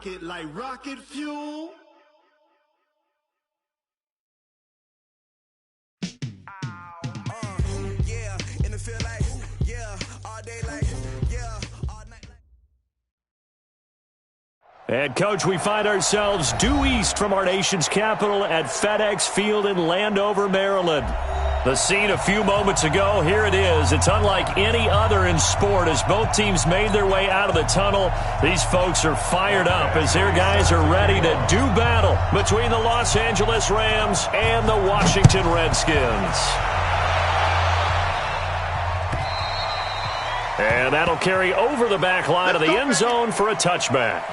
rocket like rocket fuel. Yeah, in the field like, yeah, all day like, yeah, all night like. And, Coach, we find ourselves due east from our nation's capital at FedEx Field in Landover, Maryland. The scene a few moments ago, here it is. It's unlike any other in sport as both teams made their way out of the tunnel. These folks are fired up as their guys are ready to do battle between the Los Angeles Rams and the Washington Redskins. And that'll carry over the back line of the end zone for a touchback.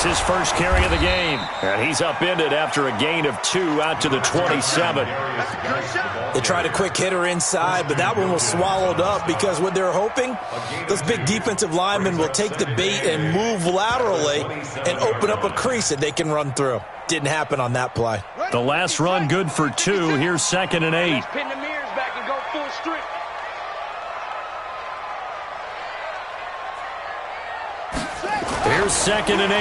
His first carry of the game, and he's upended after a gain of 2 out to the 27. They tried a quick hitter inside, but that one was swallowed up because what they're hoping, those big defensive linemen will take the bait and move laterally and open up a crease that they can run through. Didn't happen on that play. The last run good for 2. Here's 2nd and 8. Pin the mirrors back and go full strip. Here's 2nd and 8.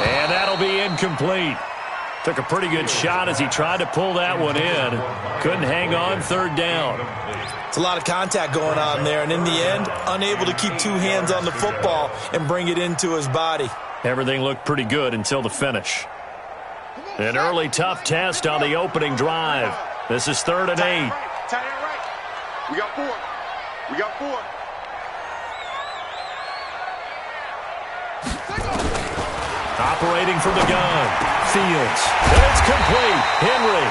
And that'll be incomplete. Took a pretty good shot as he tried to pull that one in. Couldn't hang on 3rd down. It's a lot of contact going on there, and in the end, unable to keep 2 hands on the football and bring it into his body. Everything looked pretty good until the finish. An early tough test on the opening drive. This is 3rd and 8. Tight end right. We got 4. We got 4. Operating from the gun. Fields. And it's complete. Henry.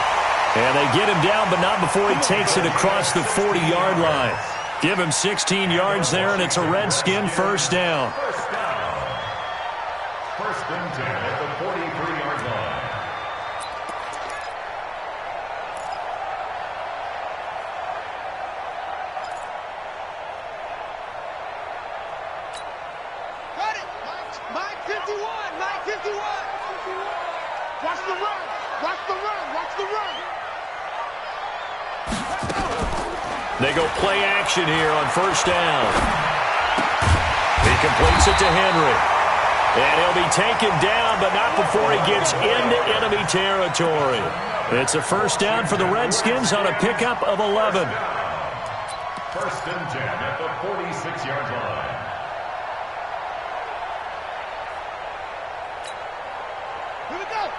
And they get him down, but not before he takes it across the 40-yard line. Give him 16 yards there, and it's a Redskin first down. First and 10 at the 43-yard line. Got it. Mike 51. Mike 51. Watch the run. Watch the run. Watch the run. They go play action here on first down. He completes it to Henry. And he'll be taken down, but not before he gets into enemy territory. It's a first down for the Redskins on a pickup of 11. First and 10 at the 46-yard line.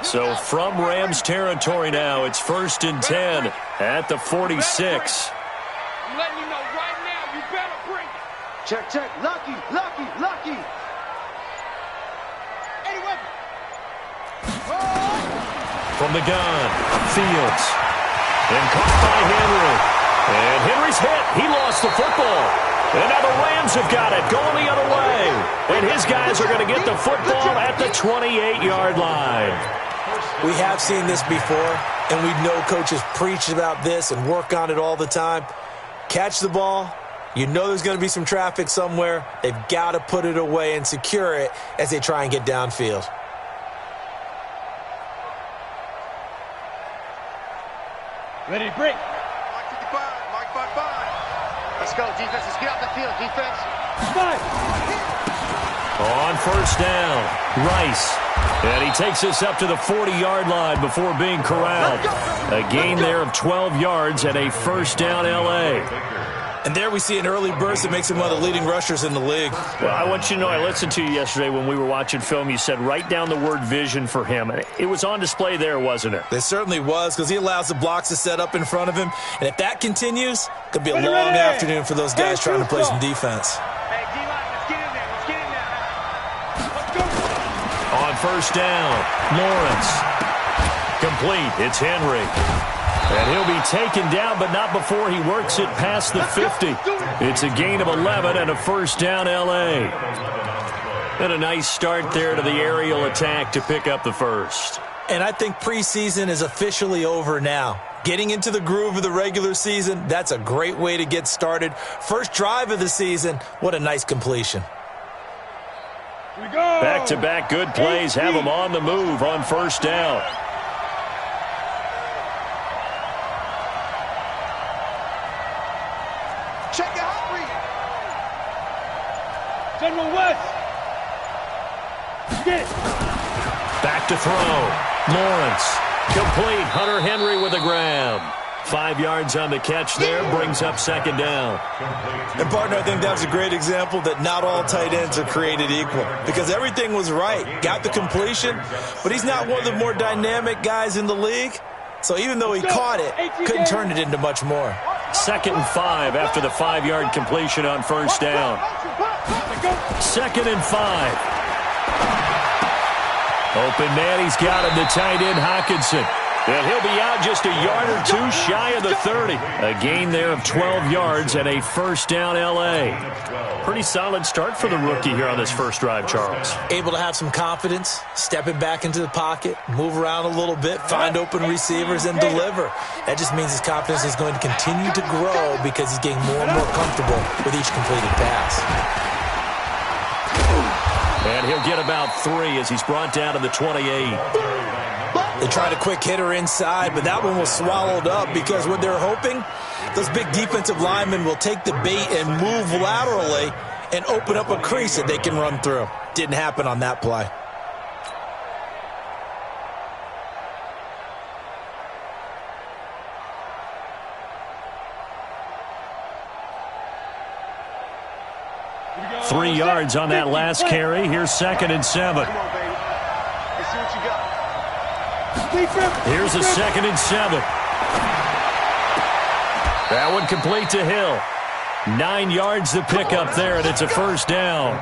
So from Rams territory now, it's 1st and 10 at the 46. I'm letting you know right now, you better bring it. Check, check. Lucky, lucky, lucky. Anyway. From the gun, Fields. And caught by Henry. And Henry's hit. He lost the football. And now the Rams have got it, going the other way. And his guys are going to get the football at the 28-yard line. We have seen this before, and we know coaches preach about this and work on it all the time. Catch the ball. You know there's going to be some traffic somewhere. They've got to put it away and secure it as they try and get downfield. Ready to break. Mike 55. Mike 55. Let's go, defense. Let's get out the field, defense. 5. On first down, Rice. And he takes us up to the 40-yard line before being corralled. A gain there of 12 yards and a first down L.A. And there we see an early burst that makes him one of the leading rushers in the league. Well, I want you to know, I listened to you yesterday when we were watching film. You said write down the word vision for him. It was on display there, wasn't it? It certainly was, because he allows the blocks to set up in front of him. And if that continues, it could be a long afternoon for those guys trying to play some defense. Hey, D-line, let's get in there. Let's get in there. Let's go. On first down, Lawrence. Complete. It's Henry. And he'll be taken down, but not before he works it past the 50. It's a gain of 11 and a first down L.A. And a nice start there to the aerial attack to pick up the first. And I think preseason is officially over now. Getting into the groove of the regular season, that's a great way to get started. First drive of the season, what a nice completion. Back-to-back good plays have them on the move on first down. Check your hot read. General West. Get it. Back to throw. Lawrence. Complete. Hunter Henry with the grab. 5 yards on the catch there. Brings up second down. And, partner, I think that's a great example that not all tight ends are created equal. Because everything was right. Got the completion. But he's not one of the more dynamic guys in the league. So even though he caught it, couldn't turn it into much more. 2nd and 5 after the 5-yard completion on first down. 2nd and 5. Open man, he's got him, the tight end, Hockenson. And he'll be out just a yard or two shy of the 30. A gain there of 12 yards and a first down L.A. Pretty solid start for the rookie here on this first drive, Charles. Able to have some confidence, stepping back into the pocket, move around a little bit, find open receivers, and deliver. That just means his confidence is going to continue to grow because he's getting more and more comfortable with each completed pass. And he'll get about 3 as he's brought down to the 28. They tried a quick hitter inside, but that one was swallowed up because what they're hoping, those big defensive linemen will take the bait and move laterally and open up a crease that they can run through. Didn't happen on that play. Three yards on that last carry. Here's 2nd and 7. Come on, baby. Let's see what you got. Here's a 2nd and 7. That one complete to Hill. 9 yards to pick up there, and it's a first down.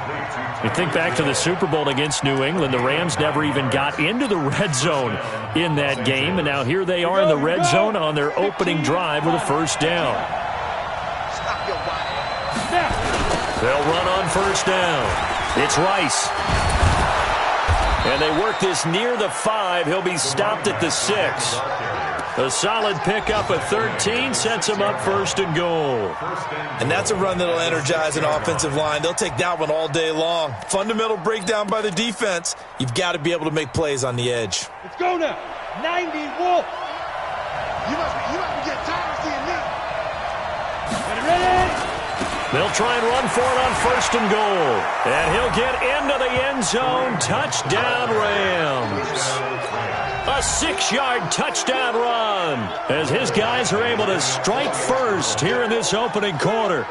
You think back to the Super Bowl against New England. The Rams never even got into the red zone in that game, and now here they are in the red zone on their opening drive with a first down. Stop your body. They'll run on first down. It's Rice. And they work this near the 5. He'll be stopped at the 6. A solid pickup of 13 sets him up first and goal. And that's a run that'll energize an offensive line. They'll take that one all day long. Fundamental breakdown by the defense. You've got to be able to make plays on the edge. Let's go now. 90 Wolf. You must be getting tired of seeing me. Ready? They'll try and run for it on first and goal. And he'll get into the end zone. Touchdown, Rams. A 6-yard touchdown run as his guys are able to strike first here in this opening quarter.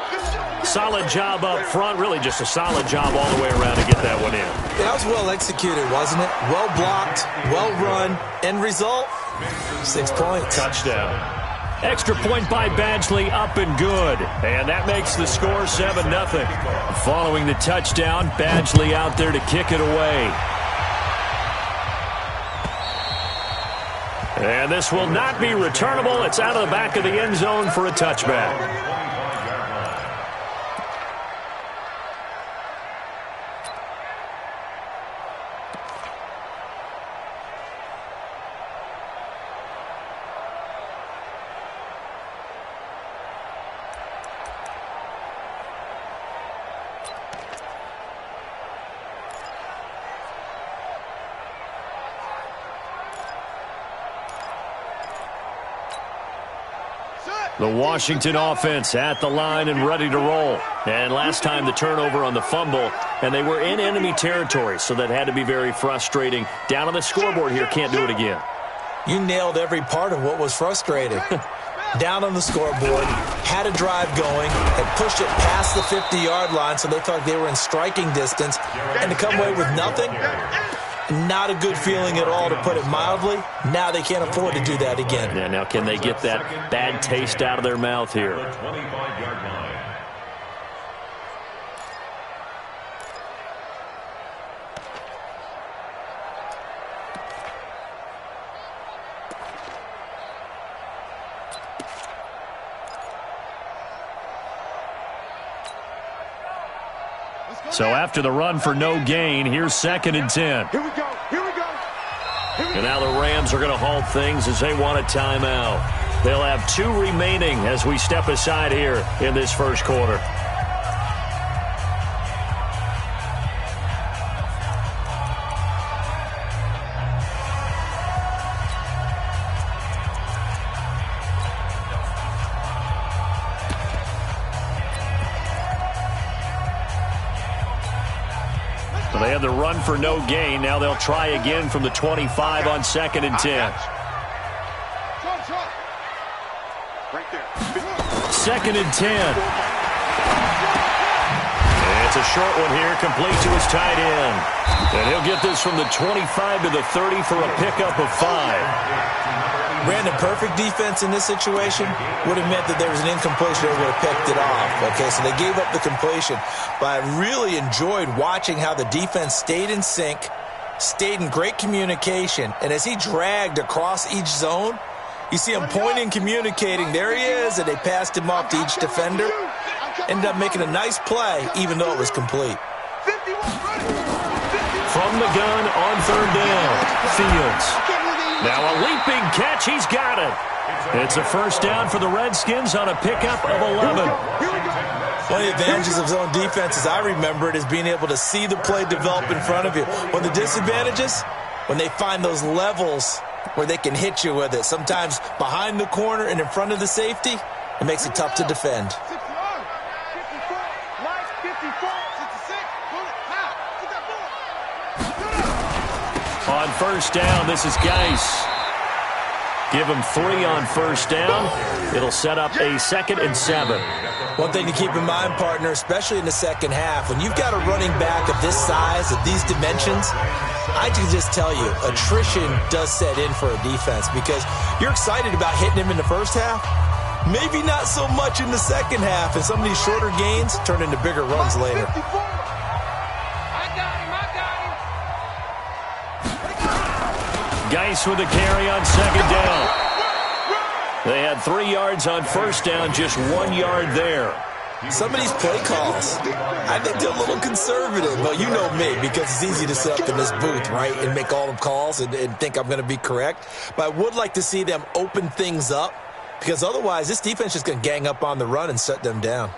Solid job up front. Really just a solid job all the way around to get that one in. That was well executed, wasn't it? Well blocked, well run. End result, 6 points. Touchdown. Extra point by Badgley, up and good. And that makes the score 7-0. Following the touchdown, Badgley out there to kick it away. And this will not be returnable. It's out of the back of the end zone for a touchback. The Washington offense at the line and ready to roll. And last time the turnover on the fumble, and they were in enemy territory, so that had to be very frustrating. Down on the scoreboard here, can't do it again. You nailed every part of what was frustrating. Down on the scoreboard, had a drive going, had pushed it past the 50-yard line, so they thought they were in striking distance, and to come away with nothing, not a good feeling at all, to put it mildly. Now they can't afford to do that again. Yeah, now can they get that bad taste out of their mouth here? So after the run for no gain, here's 2nd and 10. Here we go. Here we go. And now the Rams are going to halt things as they want a timeout. They'll have 2 remaining as we step aside here in this first quarter. So they have the run for no gain. Now they'll try again from the 25 on 2nd and 10. Second and 10. It's a short one here, complete to his tight end. And he'll get this from the 25 to the 30 for a pickup of 5. Brandon, perfect defense in this situation would have meant that there was an incompletion. They would have picked it off. Okay, so they gave up the completion. But I really enjoyed watching how the defense stayed in sync, stayed in great communication, and as he dragged across each zone, you see him pointing, communicating. There he is, and they passed him off to each defender. Ended up making a nice play, even though it was complete. From the gun on 3rd down, Fields. Now a leaping catch. He's got it. It's a first down for the Redskins on a pickup of 11. One of the advantages of zone defense, as I remember it, is being able to see the play develop in front of you. One of the disadvantages, when they find those levels where they can hit you with it, sometimes behind the corner and in front of the safety, it makes it tough to defend. On first down, this is Geis. Give him 3 on first down. It'll set up a 2nd and 7. One thing to keep in mind, partner, especially in the second half, when you've got a running back of this size, of these dimensions, I can just tell you, attrition does set in for a defense because you're excited about hitting him in the first half. Maybe not so much in the second half, and some of these shorter gains turn into bigger runs later. Geis with a carry on 2nd down. They had 3 yards on first down, just 1 yard there. Some of these play calls, I think they're a little conservative. But you know me, because it's easy to sit up in this booth, right, and make all the calls and think I'm going to be correct. But I would like to see them open things up, because otherwise this defense is just going to gang up on the run and shut them down.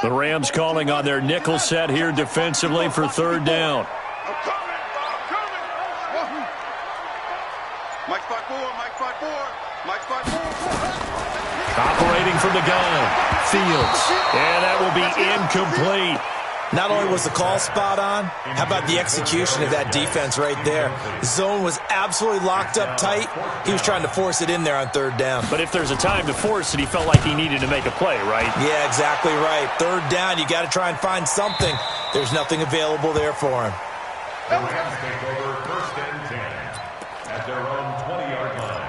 The Rams calling on their nickel set here defensively for 3rd down. Operating from the gun, Fields. And that will be incomplete. Not only was the call spot on, how about the execution of that defense right there? The zone was absolutely locked up tight. He was trying to force it in there on 3rd down. But if there's a time to force it, he felt like he needed to make a play, right? Yeah, exactly right. 3rd down, you got to try and find something. There's nothing available there for him. The Rams take over 1st and 10 at their own 20-yard line.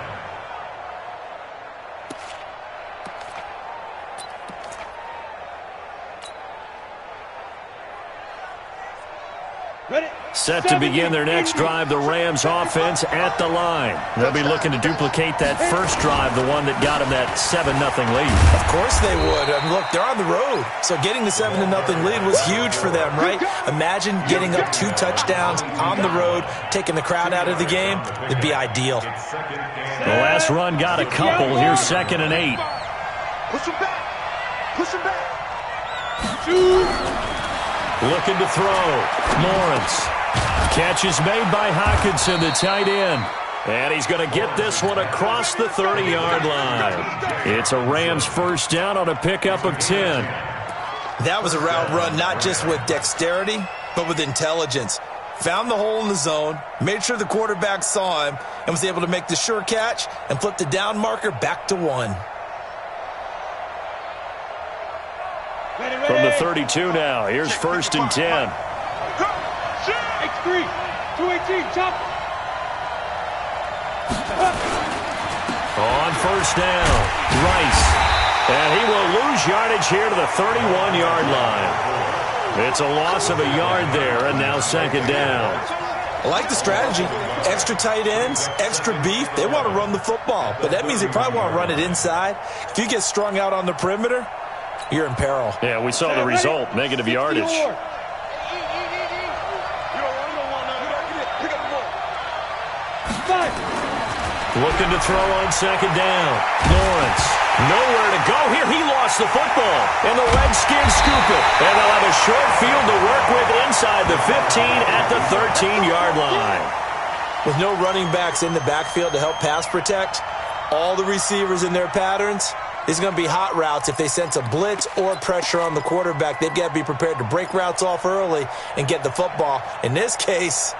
Set to begin their next drive, the Rams offense at the line. They'll be looking to duplicate that first drive, the one that got them that 7-0 lead. Of course they would. I mean, look, they're on the road. So getting the 7-0 lead was huge for them, right? Imagine getting up 2 touchdowns on the road, taking the crowd out of the game. It'd be ideal. The last run got a couple. Here's 2nd and 8. Push him back. Push him back. Looking to throw. Lawrence. Catch is made by Hawkinson, the tight end. And he's going to get this one across the 30-yard line. It's a Rams first down on a pickup of 10. That was a route run not just with dexterity, but with intelligence. Found the hole in the zone, made sure the quarterback saw him, and was able to make the sure catch and flip the down marker back to 1. From the 32 now, here's 1st and 10. X3, 218, chop. On first down, Rice. And he will lose yardage here to the 31-yard line. It's a loss of a yard there, and now 2nd down. I like the strategy. Extra tight ends, extra beef. They want to run the football, but that means they probably want to run it inside. If you get strung out on the perimeter, you're in peril. Yeah, we saw the result, negative yardage. Looking to throw on second down. Lawrence, nowhere to go here. He lost the football, and the Redskins scoop it. And they'll have a short field to work with inside the 15 at the 13-yard line. With no running backs in the backfield to help pass protect, all the receivers in their patterns, these are going to be hot routes. If they sense a blitz or pressure on the quarterback, they've got to be prepared to break routes off early and get the football. In this case,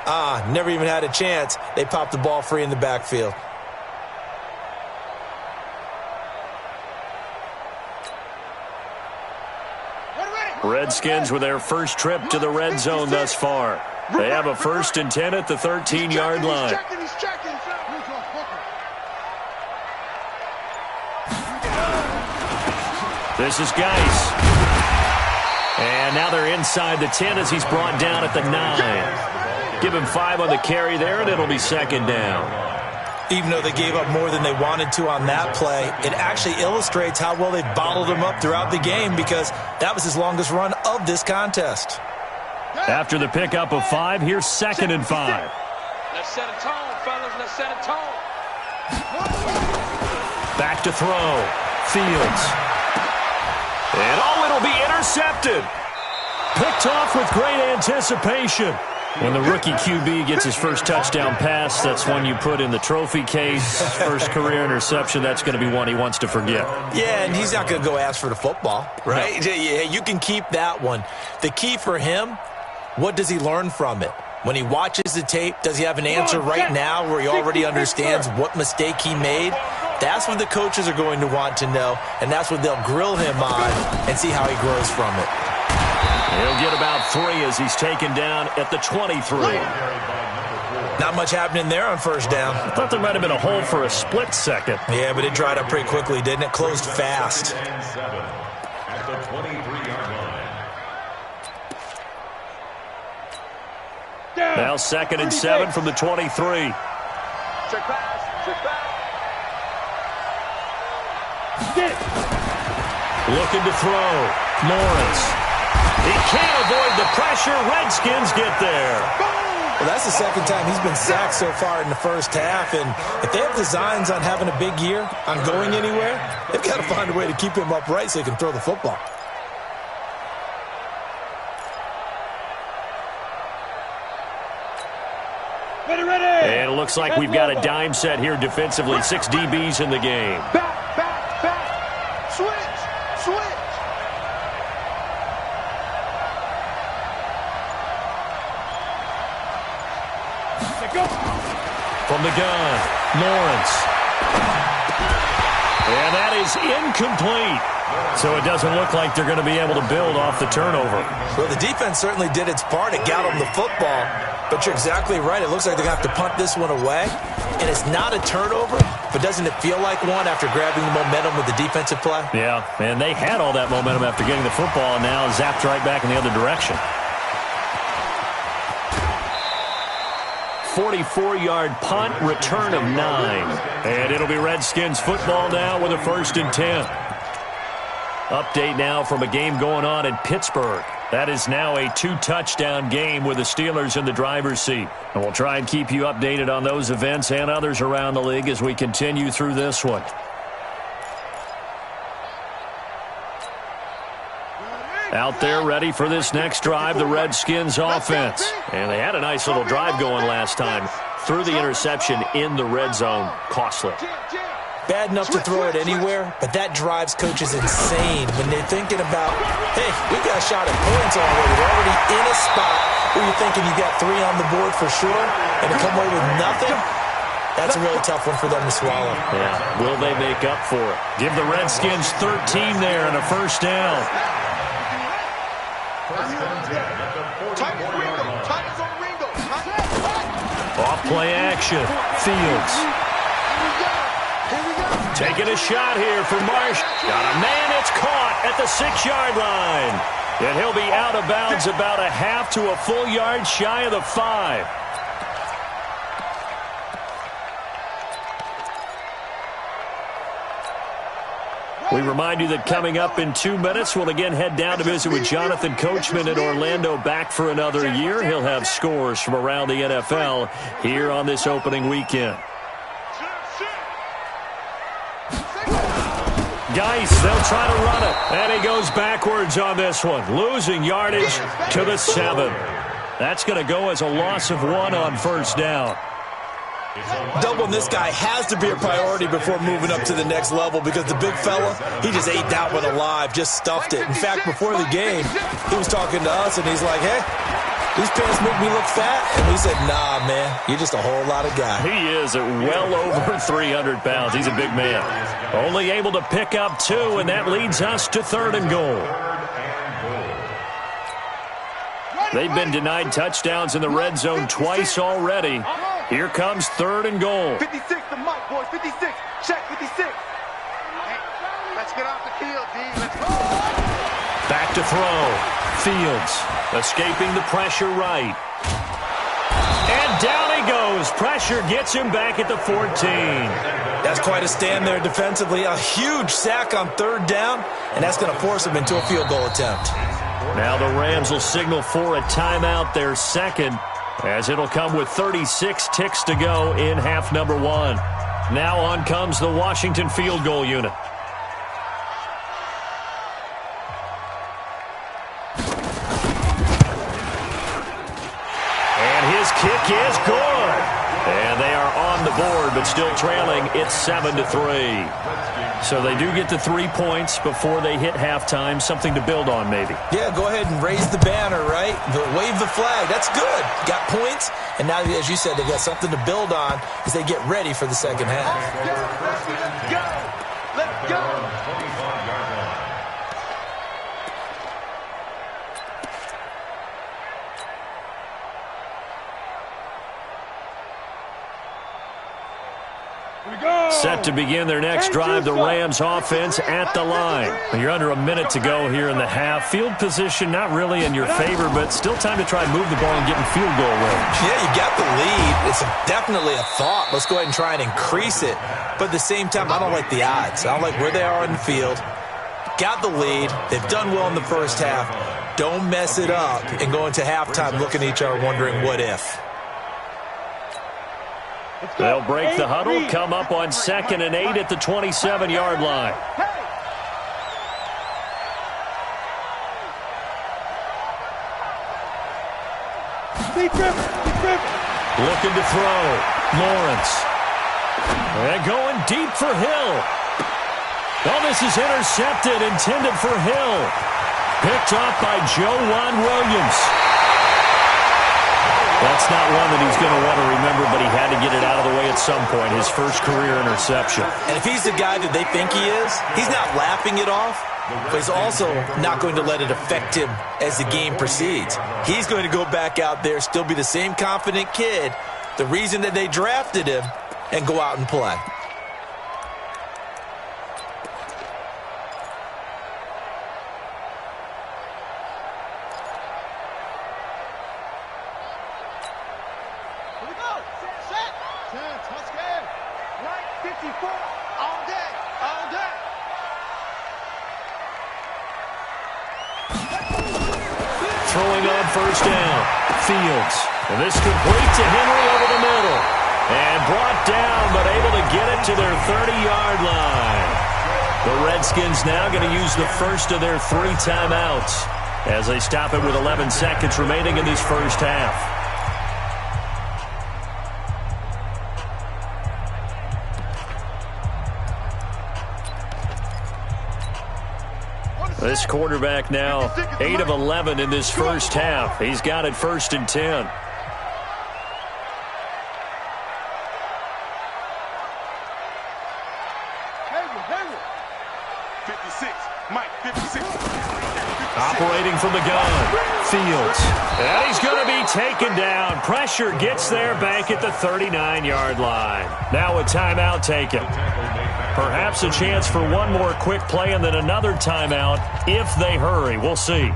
never even had a chance. They popped the ball free in the backfield. Redskins with their first trip to the red zone thus far. They have a 1st and 10 at the 13-yard line. This is Geis. And now they're inside the 10 as he's brought down at the 9. Give him 5 on the carry there, and it'll be second down. Even though they gave up more than they wanted to on that play, it actually illustrates how well they've bottled him up throughout the game, because that was his longest run of this contest. After the pickup of 5, here's 2nd and 5. Let's set a tone, fellas. Let's set a tone. Back to throw. Fields. And it'll be intercepted. Picked off with great anticipation. When the rookie QB gets his first touchdown pass, that's one you put in the trophy case. First career interception, that's going to be one he wants to forget. Yeah, and he's not going to go ask for the football, right? No. Yeah, you can keep that one. The key for him, what does he learn from it? When he watches the tape, does he have an answer right now where he already understands what mistake he made? That's what the coaches are going to want to know, and that's what they'll grill him on and see how he grows from it. He'll get about 3 as he's taken down at the 23. Not much happening there on first down. I thought there might have been a hole for a split second. Yeah, but it dried up pretty quickly, didn't it? Closed fast. At the 23-yard line. Now 2nd and 7 from the 23. Check pass. Check back. Looking to throw. Lawrence. He can't avoid the pressure. Redskins get there. Well, that's the second time he's been sacked so far in the first half, and if they have designs on having a big year, on going anywhere, they've got to find a way to keep him upright so he can throw the football. And it looks like we've got a dime set here defensively. 6 DBs in the game. Back. Switch. From the gun, Lawrence. And that is incomplete. So it doesn't look like they're going to be able to build off the turnover. Well, the defense certainly did its part. It got them the football. But you're exactly right. It looks like they're going to have to punt this one away. And it's not a turnover, but doesn't it feel like one after grabbing the momentum with the defensive play? Yeah, and they had all that momentum after getting the football, and now zapped right back in the other direction. 44-yard punt, return of 9. And it'll be Redskins football now with a 1st and 10. Update now from a game going on in Pittsburgh. That is now a 2-touchdown game with the Steelers in the driver's seat. And we'll try and keep you updated on those events and others around the league as we continue through this one. Out there ready for this next drive, the Redskins offense. And they had a nice little drive going last time. Threw the interception in the red zone. Costly. Bad enough to throw it anywhere, but that drives coaches insane when they're thinking about, hey, we got a shot at points already. We're already in a spot where you're thinking you got 3 on the board for sure, and to come away with nothing, that's a really tough one for them to swallow. Yeah, will they make up for it? Give the Redskins 13 there and a 1st down. Off play action. Fields. Taking a shot here for Marsh. Got a man. It's caught at the 6-yard line. And he'll be out of bounds about a half to a full yard shy of the 5. We remind you that coming up in 2 minutes, we'll again head down to visit with Jonathan Coachman in Orlando, back for another year. He'll have scores from around the NFL here on this opening weekend. Geis, they'll try to run it. And he goes backwards on this one, losing yardage to the 7. That's going to go as a loss of 1 on first down. Doubling this guy has to be a priority before moving up to the next level, because the big fella, he just ate that one alive, just stuffed it. In fact, before the game, he was talking to us, and he's like, hey, these pants make me look fat. And we said, nah, man, you're just a whole lot of guy. He is at well over 300 pounds. He's a big man. Only able to pick up 2, and that leads us to 3rd and goal. They've been denied touchdowns in the red zone twice already. Here comes 3rd and goal. 56 to Mike, boys. 56. Check 56. Hey, let's get off the field, D. Let's go. Back to throw. Fields escaping the pressure right. And down he goes. Pressure gets him back at the 14. That's quite a stand there defensively. A huge sack on 3rd down, and that's going to force him into a field goal attempt. Now the Rams will signal for a timeout, their second, as it'll come with 36 ticks to go in half number 1. Now on comes the Washington field goal unit. And his kick is good. And they are on the board, but still trailing. It's 7-3. So they do get the 3 points before they hit halftime. Something to build on, maybe. Yeah, go ahead and raise the banner, right? Wave the flag. That's good. Got points. And now, as you said, they got something to build on as they get ready for the second half. Let's go. Let's go. Set to begin their next drive, the Rams offense at the line. You're under a minute to go here in the half. Field position not really in your favor, but still time to try and move the ball and get in field goal range. Yeah, you got the lead. It's definitely a thought. Let's go ahead and try and increase it. But at the same time, I don't like the odds. I don't like where they are in the field. Got the lead. They've done well in the first half. Don't mess it up and go into halftime looking at each other wondering what if. They'll break the huddle, come up on 2nd and 8 at the 27-yard line. Looking to throw. Lawrence. And going deep for Hill. Oh, this is intercepted, intended for Hill. Picked off by Joejuan Williams. That's not one that he's going to want to remember, but he had to get it out of the way at some point, his first career interception. And if he's the guy that they think he is, he's not laughing it off, but he's also not going to let it affect him as the game proceeds. He's going to go back out there, still be the same confident kid, the reason that they drafted him, and go out and play. Throwing on first down. Fields. And this complete to Henry over the middle. And brought down, but able to get it to their 30-yard line. The Redskins now going to use the first of their 3 timeouts as they stop it with 11 seconds remaining in this first half. This quarterback now 8 of 11 in this first half. He's got it 1st and 10. Operating from the gun. Fields. And he's going to be taken down. Pressure gets there back at the 39-yard line. Now a timeout taken. Perhaps a chance for one more quick play and then another timeout if they hurry. We'll see.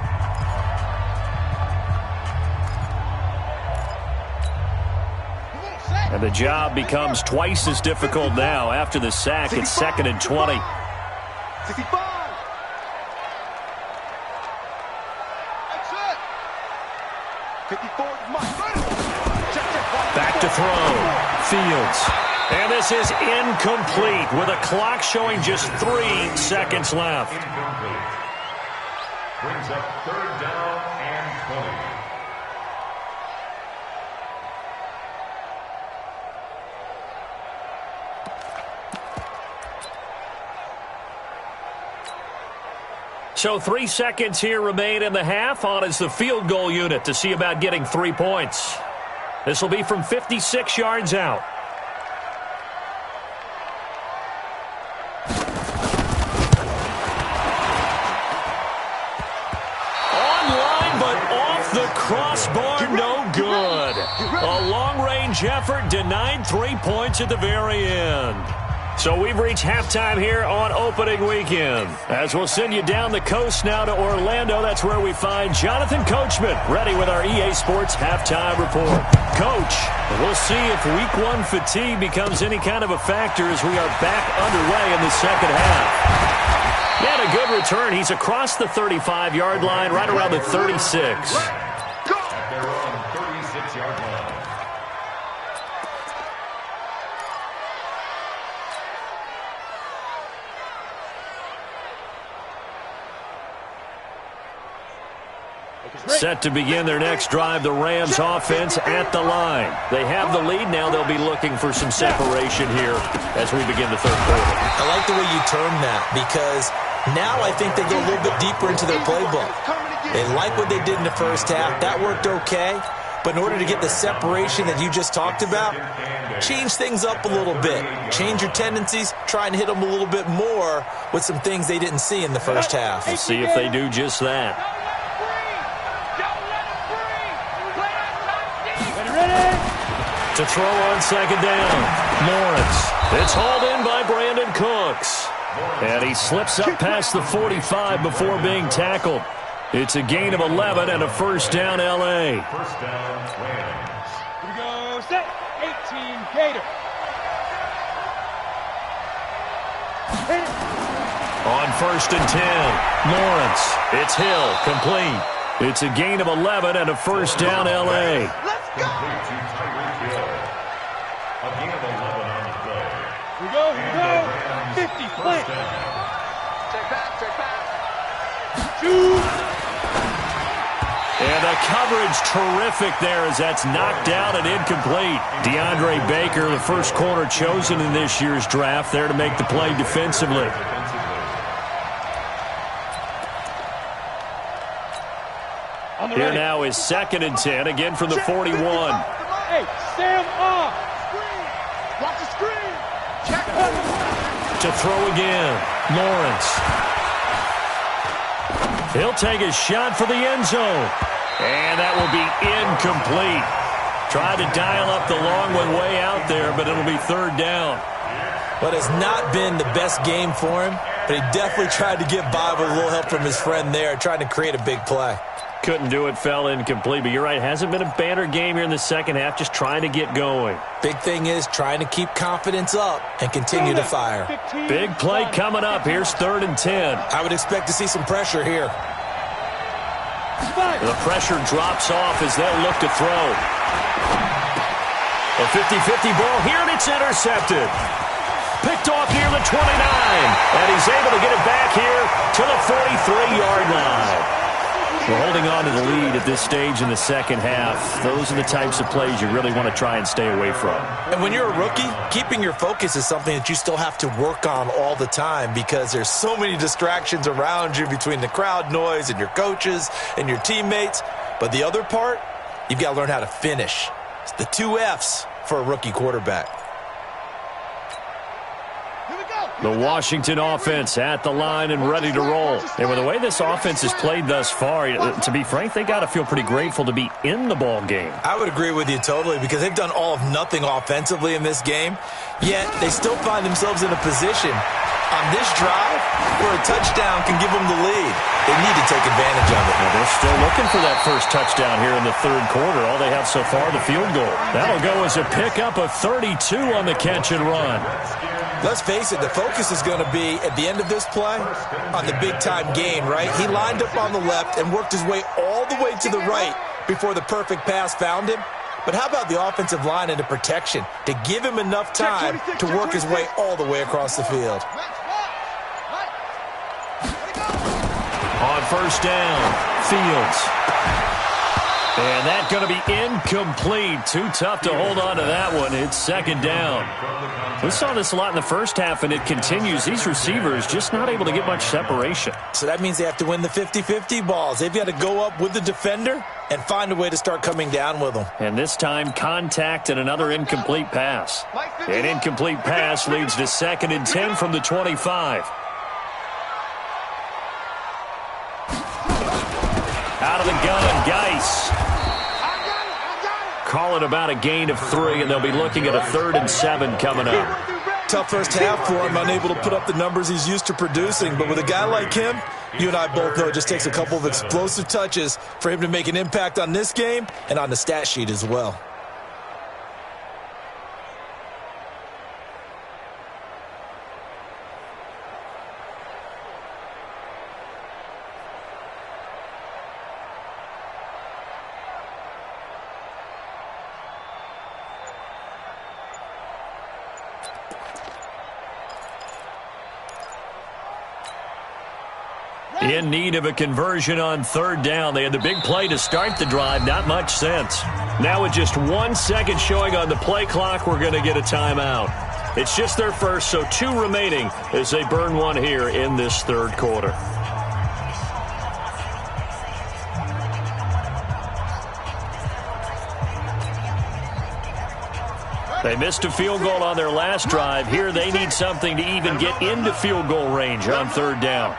And the job becomes twice as difficult now after the sack. It's 2nd and 20. 65. That's it. 54 is Mike. Back to throw. Fields. And this is incomplete with a clock showing just 3 seconds left. Incomplete. Brings up 3rd down and 20. So 3 seconds here remain in the half. On is the field goal unit to see about getting 3 points. This will be from 56 yards out. Online, but off the crossbar, no good. A long-range effort denied 3 points at the very end. So we've reached halftime here on opening weekend. As we'll send you down the coast now to Orlando, that's where we find Jonathan Coachman ready with our EA Sports halftime report. Coach, we'll see if Week 1 fatigue becomes any kind of a factor as we are back underway in the second half. He had a good return. He's across the 35-yard line, right around the 36. At their own 36-yard line. Set to begin their next drive, the Rams offense at the line. They have the lead now. They'll be looking for some separation here as we begin the third quarter. I like the way you term that because now I think they go a little bit deeper into their playbook. They like what they did in the first half. That worked okay. But in order to get the separation that you just talked about, change things up a little bit. Change your tendencies, try and hit them a little bit more with some things they didn't see in the first half. We'll see if they do just that. To throw on second down, Lawrence. It's hauled in by Brandon Cooks. And he slips up past the 45 before being tackled. It's a gain of 11 and a first down, L.A. First down, Rams. Here we go, set, 18, Gator. On first and 10, Lawrence. It's Hill, complete. It's a gain of 11 and a first down, L.A. Let's go. Complete to Tyreek Hill. A gain of 11 on the play. Here we go, 50, play. Check back, check back. Shoot. And the coverage terrific there as that's knocked down and incomplete. DeAndre Baker, the first corner chosen in this year's draft, there to make the play defensively. Here now is second and 10, again from the 41. Hey, Sam off. Watch the screen. Check. To throw again, Lawrence. He'll take a shot for the end zone. And that will be incomplete. Tried to dial up the long one way out there, but it'll be third down. But it's not been the best game for him, but he definitely tried to get by with a little help from his friend there, trying to create a big play. Couldn't do it, fell incomplete. But you're right, hasn't been a banner game here in the second half, just trying to get going. Big thing is trying to keep confidence up and continue to fire. Big play coming up. Here's third and 10. I would expect to see some pressure here. The pressure drops off as they'll look to throw. A 50-50 ball here, and it's intercepted. Picked off near the 29. And he's able to get it back here to the 43-yard line. We're holding on to the lead at this stage in the second half. Those are the types of plays you really want to try and stay away from. And when you're a rookie, keeping your focus is something that you still have to work on all the time because there's so many distractions around you between the crowd noise and your coaches and your teammates. But the other part, you've got to learn how to finish. It's the 2 F's for a rookie quarterback. The Washington offense at the line and ready to roll. And with the way this offense has played thus far, to be frank, they got to feel pretty grateful to be in the ball game. I would agree with you totally because they've done all of nothing offensively in this game, yet they still find themselves in a position on this drive where a touchdown can give them the lead. They need to take advantage of it. Well, they're still looking for that first touchdown here in the third quarter. All they have so far, the field goal. That'll go as a pickup of 32 on the catch and run. Let's face it, the focus is going to be, at the end of this play, on the big-time gain, right? He lined up on the left and worked his way all the way to the right before the perfect pass found him. But how about the offensive line and the protection to give him enough time to work his way all the way across the field? On first down, Fields. And that's going to be incomplete. Too tough to hold on to that one. It's second down. We saw this a lot in the first half, and it continues. These receivers just not able to get much separation. So that means they have to win the 50-50 balls. They've got to go up with the defender and find a way to start coming down with them. And this time, contact and another incomplete pass. An incomplete pass leads to 2nd and 10 from the 25. Out of the gun, Geis. Call it about a gain of 3, and they'll be looking at a 3rd and 7 coming up. Tough first half for him, unable to put up the numbers he's used to producing. But with a guy like him, you and I both know it just takes a couple of explosive touches for him to make an impact on this game and on the stat sheet as well. In need of a conversion on 3rd down. They had the big play to start the drive. Not much sense. Now with just 1 second showing on the play clock, we're going to get a timeout. It's just their first, so 2 remaining as they burn one here in this 3rd quarter. They missed a field goal on their last drive. Here they need something to even get into field goal range on 3rd down.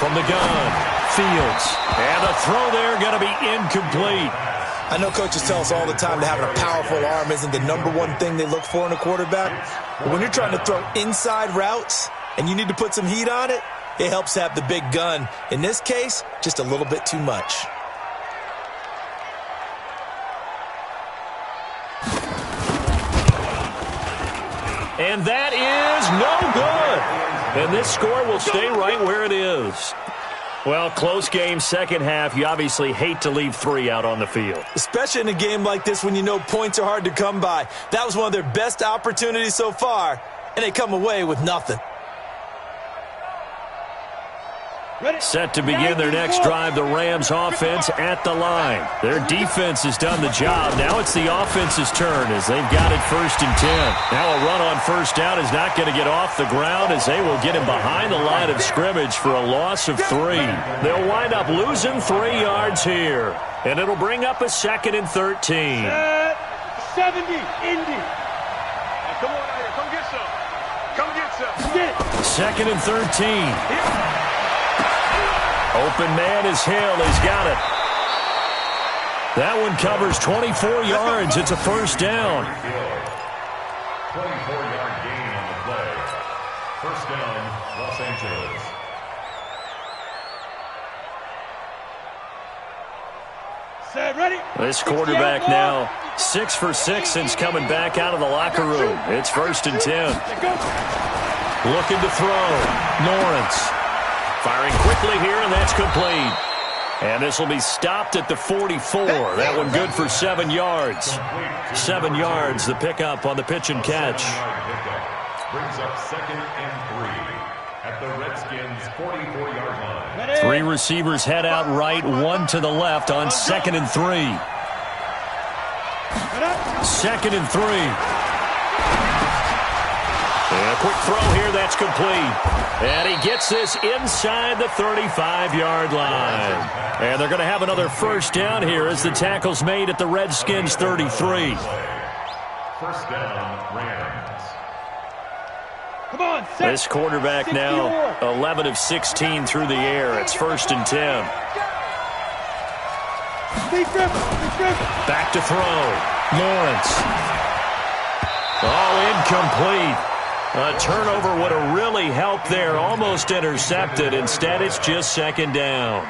From the gun, Fields. And the throw there going to be incomplete. I know coaches tell us all the time that having a powerful arm isn't the #1 thing they look for in a quarterback. But when you're trying to throw inside routes and you need to put some heat on it, it helps to have the big gun. In this case, just a little bit too much. And that is no good. And this score will stay right where it is. Well, close game, second half. You obviously hate to leave 3 out on the field. Especially in a game like this when you know points are hard to come by. That was one of their best opportunities so far, and they come away with nothing. Set to begin their next drive, the Rams offense at the line. Their defense has done the job. Now it's the offense's turn as they've got it 1st and 10. Now a run on 1st down is not going to get off the ground as they will get him behind the line of scrimmage for a loss of 3. They'll wind up losing 3 yards here, and it'll bring up a 2nd and 13. 70, Indy. Come on out here. Come get some. Come get some. 2nd and 13. Open man is Hill. He's got it. That one covers 24 yards. It's a 1st down. 24-yard gain on the play. 1st down, Los Angeles. Set, ready. This quarterback now 6 for 6 since coming back out of the locker room. It's 1st and 10. Looking to throw. Lawrence. Firing quickly here, and that's complete. And this will be stopped at the 44. That one good for 7 yards. 7 yards, the pickup on the pitch and catch. Brings up 2nd and 3 at the Redskins' 44-yard line. 3 receivers head out right, 1 to the left on 2nd and 3. 2nd and 3. And a quick throw here, that's complete. And he gets this inside the 35-yard line. And they're going to have another 1st down here as the tackle's made at the Redskins' 33. 1st down, Rams. Come on, set. This quarterback now 11 of 16 through the air. It's 1st and 10. Back to throw. Lawrence. Oh, incomplete. A turnover would have really help there, almost intercepted. Instead, it's just second down.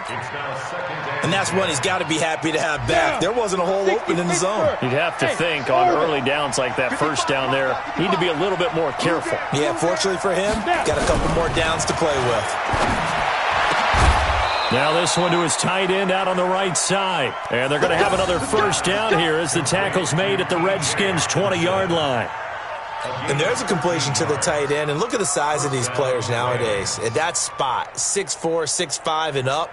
And that's one he's got to be happy to have back. There wasn't a hole open in the zone. You'd have to think on early downs like that first down there, need to be a little bit more careful. Yeah, fortunately for him, got a couple more downs to play with. Now this one to his tight end out on the right side. And they're going to have another first down here as the tackle's made at the Redskins' 20-yard line. And there's a completion to the tight end. And look at the size of these players nowadays. At that spot, 6'4", 6'5", and up.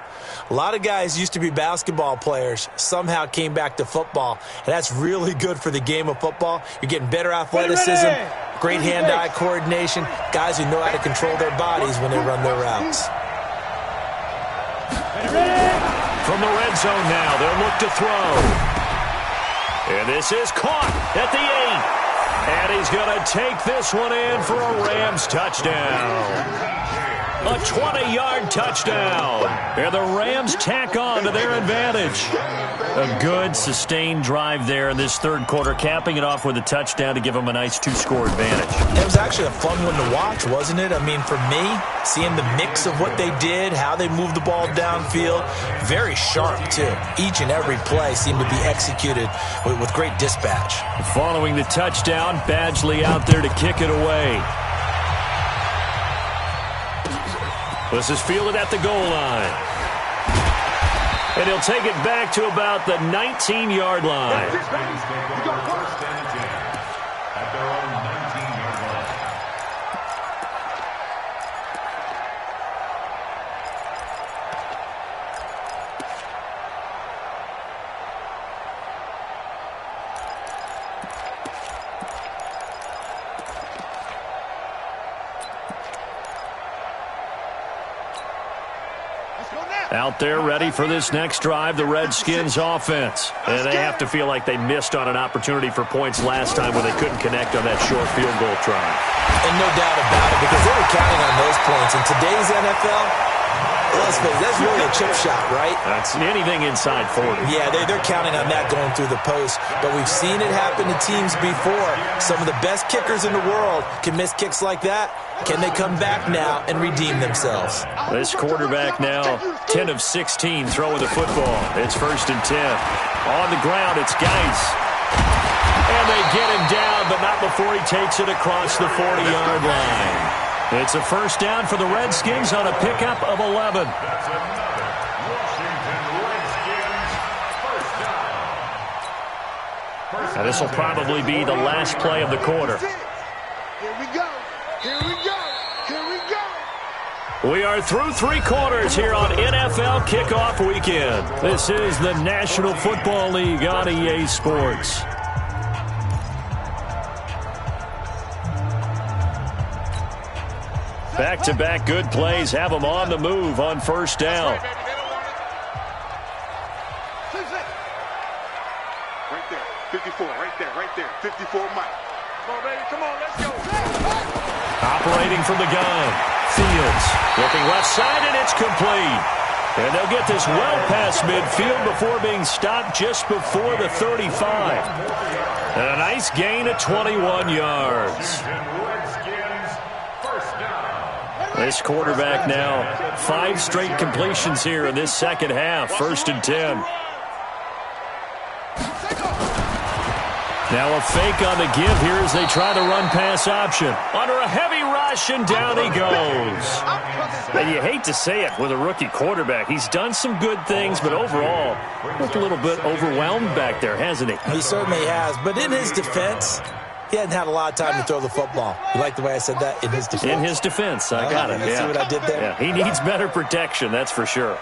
A lot of guys used to be basketball players, somehow came back to football. And that's really good for the game of football. You're getting better athleticism, great hand-eye coordination, guys who know how to control their bodies when they run their routes. From the red zone now, they'll look to throw. And this is caught at the 8. And he's going to take this one in for a Rams touchdown. A 20-yard touchdown. And the Rams tack on to their advantage. A good, sustained drive there in this third quarter, capping it off with a touchdown to give them a nice 2-score advantage. It was actually a fun one to watch, wasn't it? I mean, for me, seeing the mix of what they did, how they moved the ball downfield, very sharp, too. Each and every play seemed to be executed with great dispatch. Following the touchdown, Badgley out there to kick it away. This is fielded at the goal line. And he'll take it back to about the 19-yard line. First and 10 at their own 19-yard line. Out there ready for this next drive, the Redskins offense. And they have to feel like they missed on an opportunity for points last time when they couldn't connect on that short field goal try. And no doubt about it, because they were counting on those points. In today's NFL, let's face it, that's really a chip shot, right? That's anything inside 40. Yeah, they're counting on that going through the post. But we've seen it happen to teams before. Some of the best kickers in the world can miss kicks like that. Can they come back now and redeem themselves? This quarterback now 10 of 16 throwing the football. It's first and 10. On the ground, it's Geis. And they get him down, but not before he takes it across the 40-yard line. It's a first down for the Redskins on a pickup of 11. That's another Washington Redskins first down. Now this will probably be the last play of the quarter. Here we go. Here we go. Here we go. We are through 3 quarters here on NFL Kickoff Weekend. This is the National Football League on EA Sports. Back-to-back good plays have them on the move on first down. Right there. 54. Right there. 54 Mike. Come on, baby. Come on. Let's go. Operating from the gun. Fields looking left side, and it's complete. And they'll get this well past midfield before being stopped just before the 35. And a nice gain of 21 yards. This quarterback now 5 straight completions here in this second half. First and 10. Now a fake on the give here as they try the run-pass option. Under a heavy rush, and down he goes. And you hate to say it with a rookie quarterback. He's done some good things, but overall, looked a little bit overwhelmed back there, hasn't he? He certainly has. But in his defense, he hadn't had a lot of time to throw the football. You like the way I said that? In his defense. In his defense. I got it. See what I did there? Yeah, he needs better protection, that's for sure.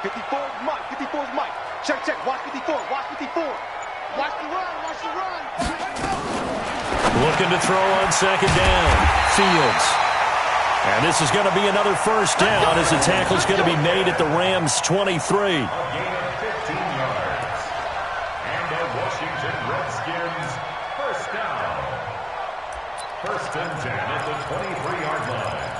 54 is Mike. 54 is Mike. Check. Watch 54. Watch 54. Watch the run. Looking to throw on second down. Fields. And this is going to be another first down as the tackle's going to be made at the Rams' 23. A gain of 15 yards. And the Washington Redskins first down. First and 10 at the 23-yard line.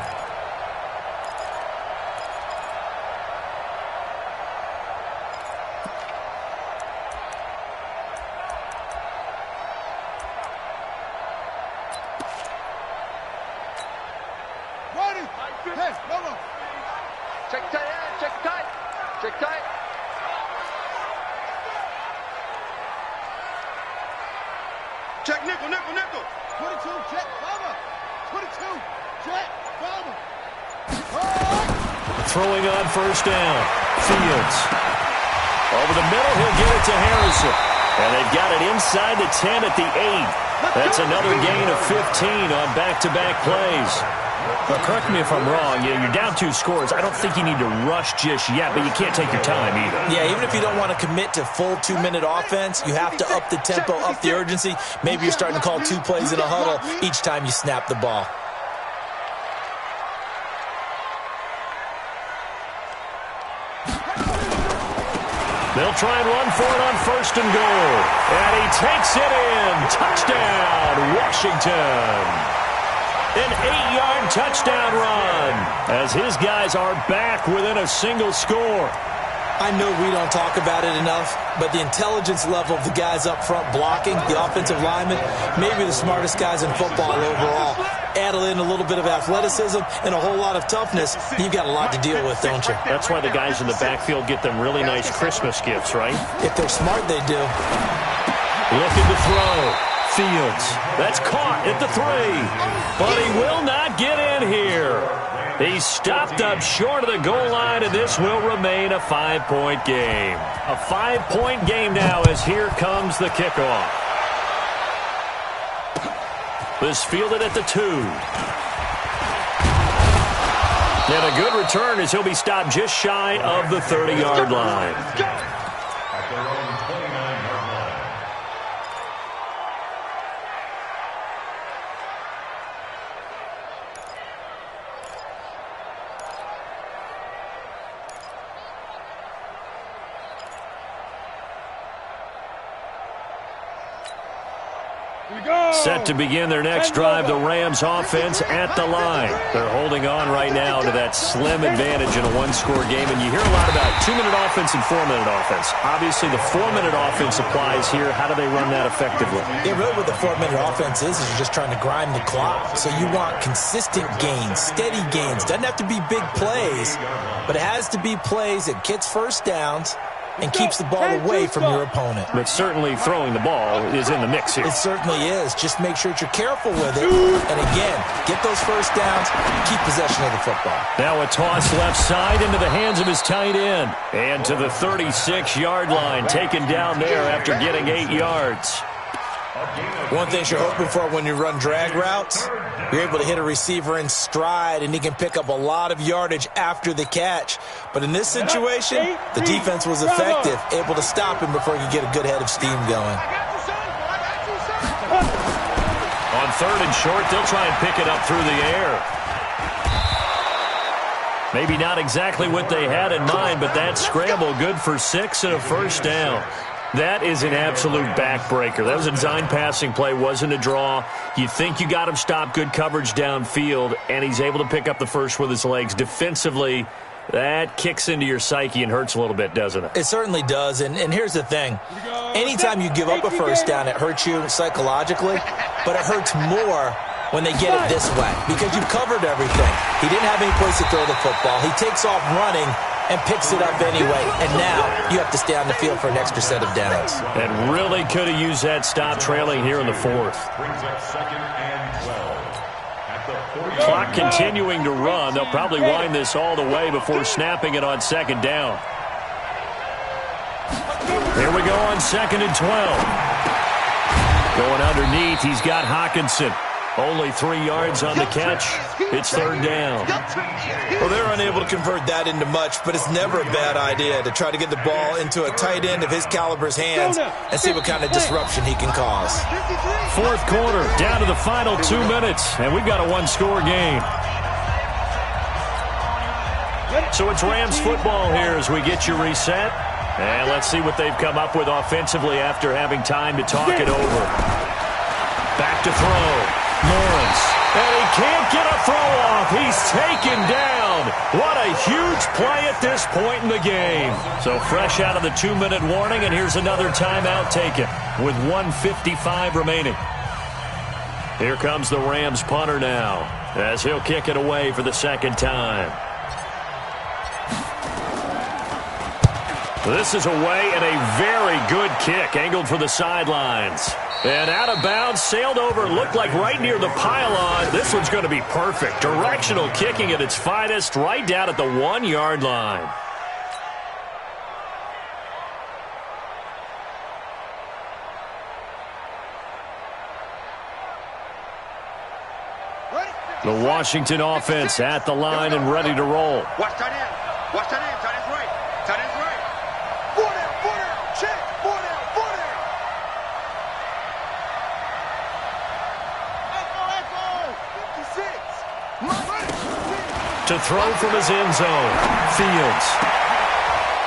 Hey, come on. Check tight end, check tight. Check tight. Check nickel, nickel, nickel. 22, check, cover. 22, check, cover. Throwing on first down. Fields. Over the middle, he'll get it to Harrison. And they've got it inside the 10 at the 8. That's another gain of 15 on back-to-back plays. Well, correct me if I'm wrong. You're down 2 scores. I don't think you need to rush just yet, but you can't take your time either. Yeah, even if you don't want to commit to full 2-minute offense, you have to up the tempo, up the urgency. Maybe you're starting to call 2 plays in a huddle each time you snap the ball. They'll try and run for it on first and goal. And he takes it in. Touchdown, Washington. An 8-yard touchdown run as his guys are back within a single score. I know we don't talk about it enough, but the intelligence level of the guys up front blocking, the offensive linemen, maybe the smartest guys in football overall. Add in a little bit of athleticism and a whole lot of toughness, you've got a lot to deal with, don't you? That's why the guys in the backfield get them really nice Christmas gifts, right? If they're smart, they do. Looking to throw. Fields. That's caught at the 3. But he will not get in here. He's stopped up short of the goal line, and this will remain a 5-point game. A 5-point game now as here comes the kickoff. This fielded at the 2. And a good return as he'll be stopped just shy of the 30-yard line. At their own 29-yard line. Set to begin their next drive, the Rams offense at the line. They're holding on right now to that slim advantage in a 1-score game, and you hear a lot about 2-minute offense and 4-minute offense. Obviously, the 4-minute offense applies here. How do they run that effectively? Yeah, really what the 4-minute offense is you're just trying to grind the clock. So you want consistent gains, steady gains. Doesn't have to be big plays, but it has to be plays that gets first downs and keeps the ball away from your opponent. But certainly throwing the ball is in the mix here. It certainly is. Just make sure that you're careful with it. And again, get those first downs, keep possession of the football. Now a toss left side into the hands of his tight end. And to the 36-yard line, taken down there after getting 8 yards. One thing you're hoping for when you run drag routes, you're able to hit a receiver in stride, and he can pick up a lot of yardage after the catch. But in this situation, the defense was effective, able to stop him before he could get a good head of steam going. On 3rd and short, they'll try and pick it up through the air. Maybe not exactly what they had in mind, but that scramble good for 6 and a first down. That is an absolute backbreaker. That was a design passing play, wasn't a draw. You think you got him stopped, good coverage downfield, and he's able to pick up the first with his legs. Defensively, that kicks into your psyche and hurts a little bit, doesn't it? It certainly does, and here's the thing. Anytime you give up a first down, it hurts you psychologically, but it hurts more when they get it this way because you've covered everything. He didn't have any place to throw the football. He takes off running and picks it up anyway, and now you have to stay on the field for an extra set of downs. And really could have used that stop trailing here in the 4th. Brings up 2nd and 12. At the 40. Clock continuing to run. They'll probably wind this all the way before snapping it on 2nd down. Here we go on 2nd and 12. Going underneath, he's got Hawkinson. Only 3 yards on the catch. It's 3rd down. Well, they're unable to convert that into much, but it's never a bad idea to try to get the ball into a tight end of his caliber's hands and see what kind of disruption he can cause. 4th quarter, down to the final 2 minutes, and we've got a 1-score game. So it's Rams football here as we get you reset. And let's see what they've come up with offensively after having time to talk it over. Back to throw. Lawrence. And he can't get a throw off. He's taken down. What a huge play at this point in the game. So fresh out of the 2-minute warning, and here's another timeout taken with 1:55 remaining. Here comes the Rams punter now, as he'll kick it away for the second time. This is away and a very good kick, angled for the sidelines. And out of bounds, sailed over, looked like right near the pylon. This one's going to be perfect. Directional kicking at its finest, right down at the 1-yard line. The Washington offense at the line and ready to roll. Watch tight end. Watch tight end. Tight end's right. Tight end's right. 4 down. Check. 4 down. 4 down. Echo. 56. To throw from his end zone. Fields.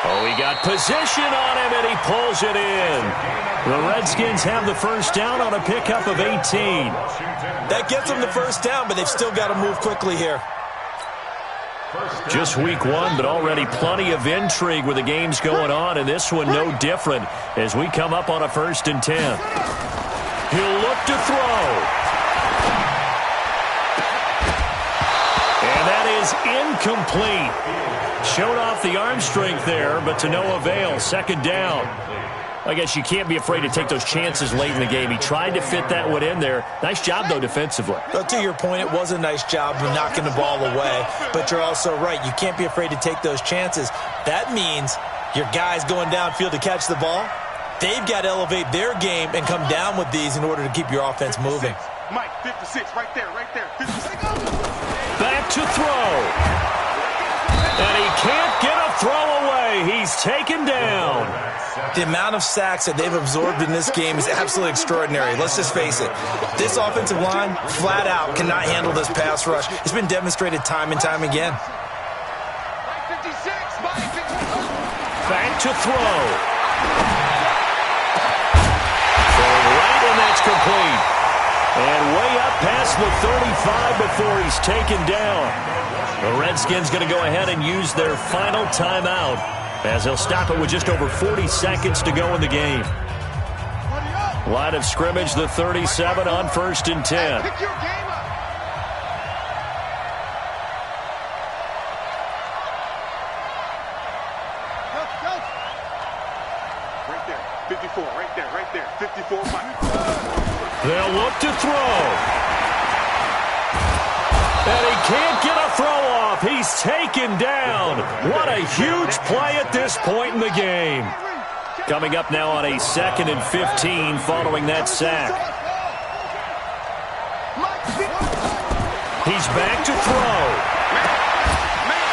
Oh, he got position on him, and he pulls it in. The Redskins have the first down on a pickup of 18. That gets them the first down, but they've still got to move quickly here. Just week 1, but already plenty of intrigue with the games going on, and this one no different as we come up on a 1st and 10. He'll look to throw. And that is incomplete. Showed off the arm strength there, but to no avail. Second down. I guess you can't be afraid to take those chances late in the game. He tried to fit that one in there. Nice job, though, defensively. Well, to your point, it was a nice job of knocking the ball away, but you're also right. You can't be afraid to take those chances. That means your guys going downfield to catch the ball, they've got to elevate their game and come down with these in order to keep your offense moving. Mike, 56, right there, right there. 56. Back to throw. And he can't get a throw away. He's taken down. The amount of sacks that they've absorbed in this game is absolutely extraordinary. Let's just face it. This offensive line, flat out, cannot handle this pass rush. It's been demonstrated time and time again. Back to throw. Right, and that's complete. And way up past the 35 before he's taken down. The Redskins going to go ahead and use their final timeout as they'll stop it with just over 40 seconds to go in the game. Line of scrimmage, the 37 on 1st and 10. Pick your game up. Go. Right there. 54. Right there. Right there. 54. Mike. They'll look to throw. And he can't get a throw off. He's taken down. What a huge play at this point in the game. Coming up now on a 2nd and 15 following that sack. He's back to throw.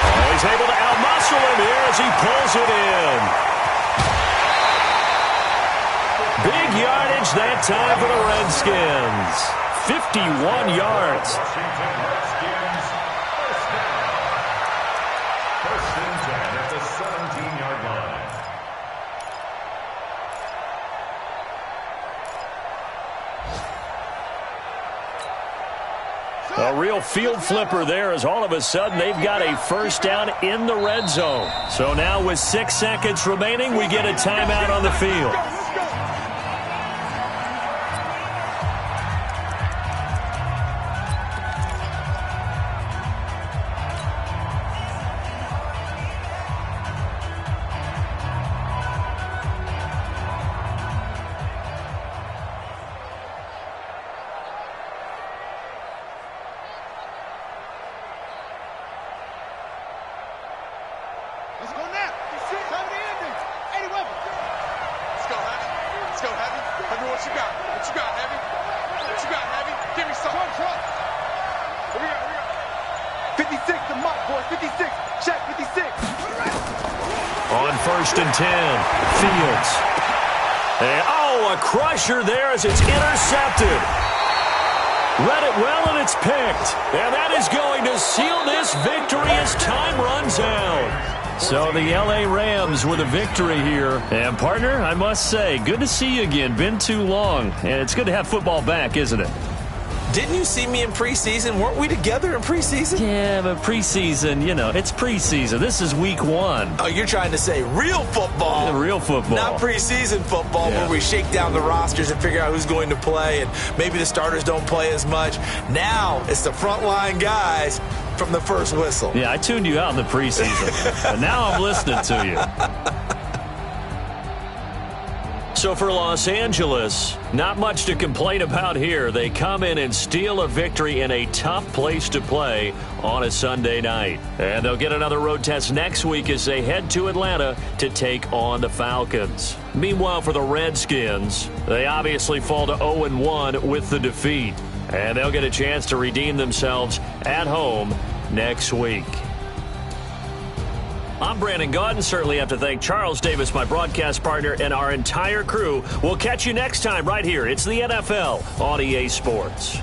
Oh, he's able to outmuscle him here as he pulls it in. Big yardage that time for the Redskins. 51 yards. A real field flipper there as all of a sudden they've got a first down in the red zone. So now with 6 seconds remaining, we get a timeout on the field. Let's go now. Time to end it. 80 weapons. Let's go, Heavy. Let's go, Heavy. Heavy, what you got? What you got, Heavy? What you got, Heavy? Give me some. Trust. Here we go. 56 to Mike, boys. 56. Check 56. On 1st and 10, Fields. And, a crusher there as it's intercepted. Read it well, and it's picked. And that is going to seal this victory as time runs out. So the L.A. Rams with a victory here. And, partner, I must say, good to see you again. Been too long. And it's good to have football back, isn't it? Didn't you see me in preseason? Weren't we together in preseason? Yeah, but preseason, it's preseason. This is week 1. Oh, you're trying to say real football. Real football. Not preseason football where we shake down the rosters and figure out who's going to play, and maybe the starters don't play as much. Now it's the frontline guys from the first whistle. Yeah, I tuned you out in the preseason, but now I'm listening to you. So for Los Angeles, not much to complain about here. They come in and steal a victory in a tough place to play on a Sunday night. And they'll get another road test next week as they head to Atlanta to take on the Falcons. Meanwhile, for the Redskins, they obviously fall to 0-1 with the defeat. And they'll get a chance to redeem themselves at home next week. I'm Brandon Gaudin. Certainly have to thank Charles Davis, my broadcast partner, and our entire crew. We'll catch you next time right here. It's the NFL on EA Sports.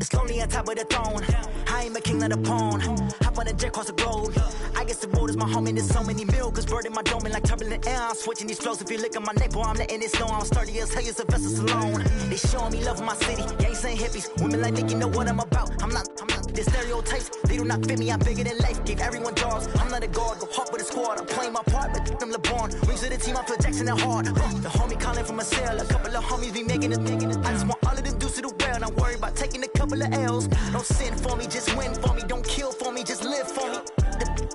It's lonely on top of the throne. I ain't a king of the pawn. Hop on a jet across the globe. I guess the road is my home and there's so many milkers birding my dome and like turbulent air. I'm switching these flows. If you look at my neck, boy, I'm letting it snow. I'm sturdy as hell, it's a vessel alone. They showing me love in my city. Yeah, ain't saying hippies. Women like think you know what I'm about. I'm not. The stereotypes, they do not fit me. I'm bigger than life. Gave everyone jobs. I'm not a guard. Go hard with a squad. I'm playing my part, but them LeBron. Rings to the team. I feel Jackson at hard. The homie calling from a cell. A couple of homies be making it. I just want all of them dudes to the well. Not worry about taking a couple of L's. Don't sin for me, just win for me. Don't kill for me, just live for me.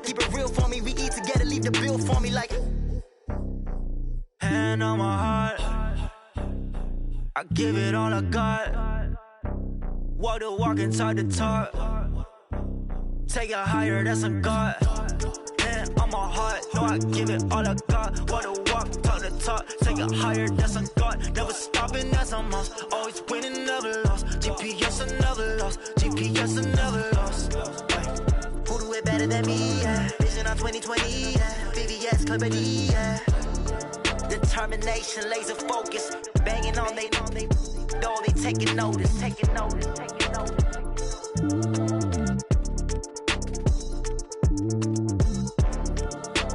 Keep it real for me. We eat together, leave the bill for me like. Hand on my heart, I give it all I got. Walk the walk and talk the talk. Take it higher, that's a God. Hand on my heart, no, I give it all I got. Walk the walk, talk the talk. Take it higher, that's a God. Never stopping, that's a must. Always winning, never lost. GPS, I never lost. GPS, I never lost. Who do it better than me? Yeah. Vision on 2020, yeah. VVS, Clippity, yeah. Determination, laser focus. Banging on they know they taking notice.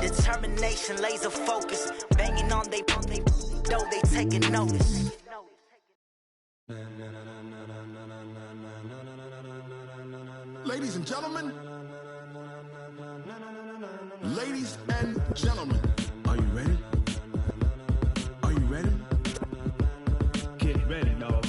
Determination, laser focus. Banging on they know they taking notice. Ladies and gentlemen, ladies and gentlemen, are you ready? Are you ready? Get ready, dog.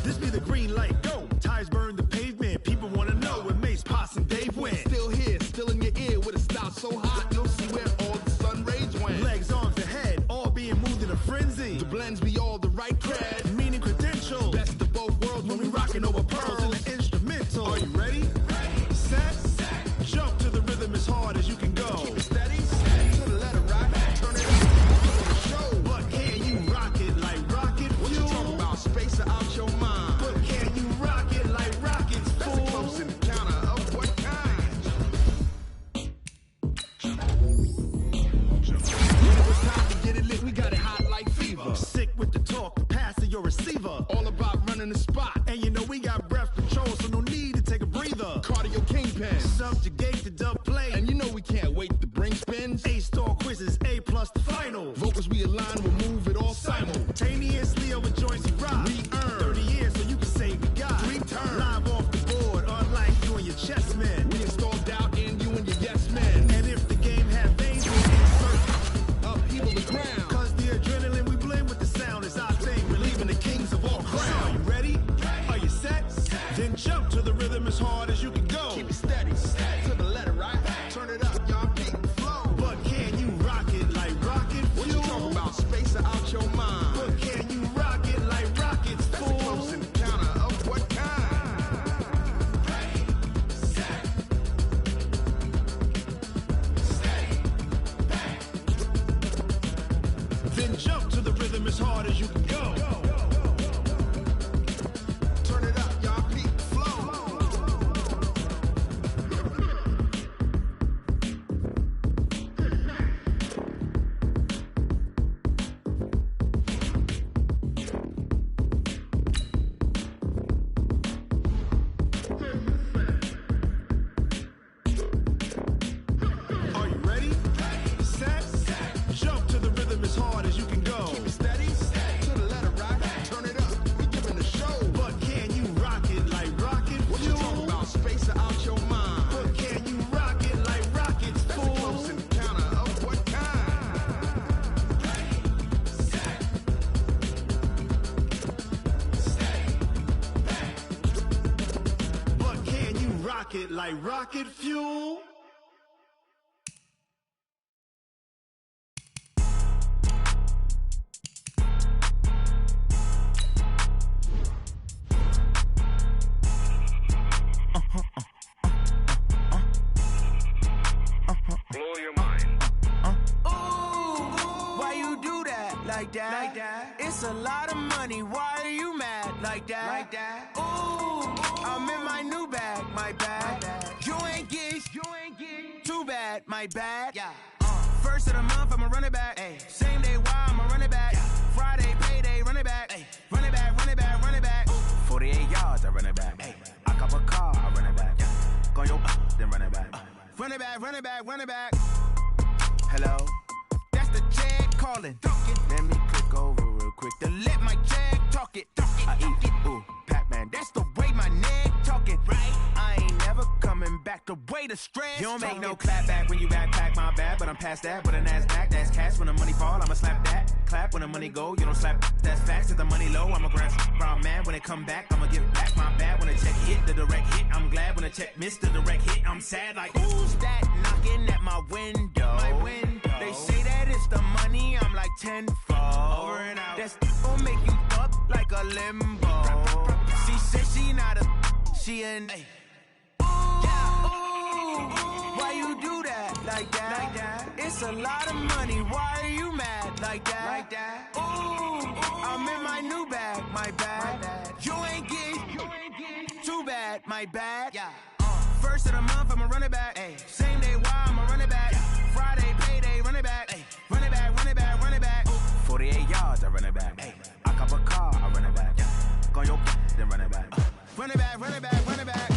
This be the green light, go. Tires burn the pavement. People wanna know where Mace, Potts, and Dave went. Still here, still in your ear with a style so hot, you'll see where all the sun rays went. Legs, arms, and head, all being moved in a frenzy. The blends be all the right cred, meaning credentials. Best of both worlds when we rockin' over pearls in the instrumental. Are you ready? Set, jump to the rhythm as hard as you can go. Keep it steady, to the letter right, turn it up, give it a show. But can you rock it like rocket fuel? What you talking about, space out your mind? But can you rock it like rockets, fool? That's a close encounter of what kind? When it was time to get it lit, we got it hot like fever. Sick with the talk, pass to your receiver. All about running the spot, and you know we got breath control, so no need to take a breather. Cardio kingpin, subjugate the dub play, and you know we can't wait to bring spins. A-star quizzes, A+ the final. Vocals we align, we'll move it all simultaneously over joints we rock. We earn 30 years, so you can say we got 3 turns live off the board, unlike you and your chess men. We install doubt in you and your yes men. And if the game had veins, we'll insert upheaval the ground. Cause the adrenaline we blend with the sound is our thing, relieving the kings of all crowns. So are you ready? Are you set? Then jump to the rhythm as hard as you can go. Keep it steady, to the letter right. Turn it up, y'all beat the flow. But can you rock it like rocket fuel? What you talking about, space out your mind? But can you rock it like rockets, fool? That's a close encounter of what kind? Then jump to the rhythm as hard as you can go. Turn it up, y'all beat the flow. Are you ready? Set, jump to the rhythm as hard as you can go. Keep it steady, to the letter right. Turn it up, we giving the show. But can you rock it like rocket fuel? What you talking about, space out your mind? But can you rock it like rockets, fool? That's a close encounter of what kind? But can you rock it like rocket fuel? Blow your mind. Ooh. like that. It's a lot of money, why are you mad like that? Ooh, I'm in my new bag, my bad. You ain't get too bad, my bad. First of the month, I'ma run it back. Same day, why I'ma run it back. Friday, payday, run it back. Run it back, run it back, run it back. 48 yards, I run it back. I cop a car, I run it back. Go your then run it back. Run it back, run it back, run it back. Hello, that's the jag calling. Let me click over real quick to let my jag talk it. I eat it, ooh, Pac-Man. That's the way my neck talking. Right, I ain't never coming back. The way the stress. You don't make no clap back when you backpack, my bad. But I'm past that. But a NASDAQ, that's cash. When the money fall, I'ma slap that. Clap when the money go, you don't slap. That's facts. If the money low, I'ma grab brown man. When it come back, I'ma give back. My bad when the check hit, the direct hit. I'm glad when the check missed the direct hit. I'm sad like who's that knocking at my window? My window. They say that it's the money. I'm like tenfold. Over and out. That's gon' make you up like a limbo. She said she not a. She an. Why you do that like that? It's a lot of money. Why are you mad like that? Ooh, I'm in my new bag, my bad. You ain't get too bad, my bad. First of the month, I'ma run it back. Same day, why I'ma run it back. Friday, payday, run it back. Run it back, run it back, run it back. 48 yards, I run it back. I cop a car, I run it back. Go your then run it back. Run it back, run it back, run it back.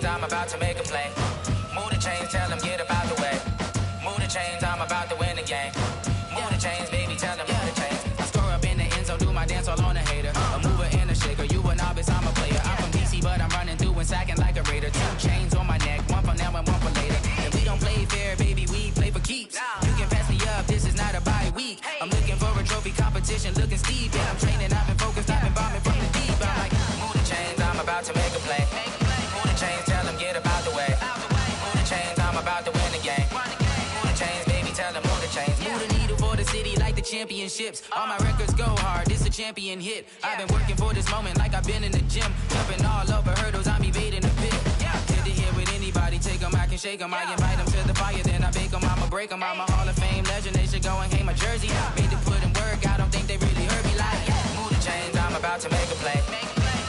I'm about to make a play. Move the chains, tell them get about the way. Move the chains, I'm about to win the game. Move the chains, baby, tell them move the chains. I score up in the end zone, do my dance all on a hater. A mover and a shaker, you a novice, I'm a player. I'm from DC, but I'm running through and sacking like a raider. 2 chains on my neck, one for now and one for later. And we don't play fair, baby, we play for keeps. You can pass me up, this is not a bye week. I'm looking for a trophy competition, looking steep. Yeah, I'm training, I've been focused, I've been bombing from the deep. I'm like, move the chains, I'm about to make a play. Move the chains, tell them get about the way. Move the chains, I'm about to win the game. Move the chains, baby, tell them move the chains. Move the needle for the city like the championships. All my records go hard, this a champion hit. I've been working for this moment like I've been in the gym. Jumping all over hurdles, I'm evading the pit. Good to hear with anybody, take them, I can shake them. I invite them to the fire, then I bake them, I'ma break them. I'm a Hall of Fame legend, they should go and hang my jersey. Made to put in work, I don't think they really heard me like, move the chains, I'm about to make a play.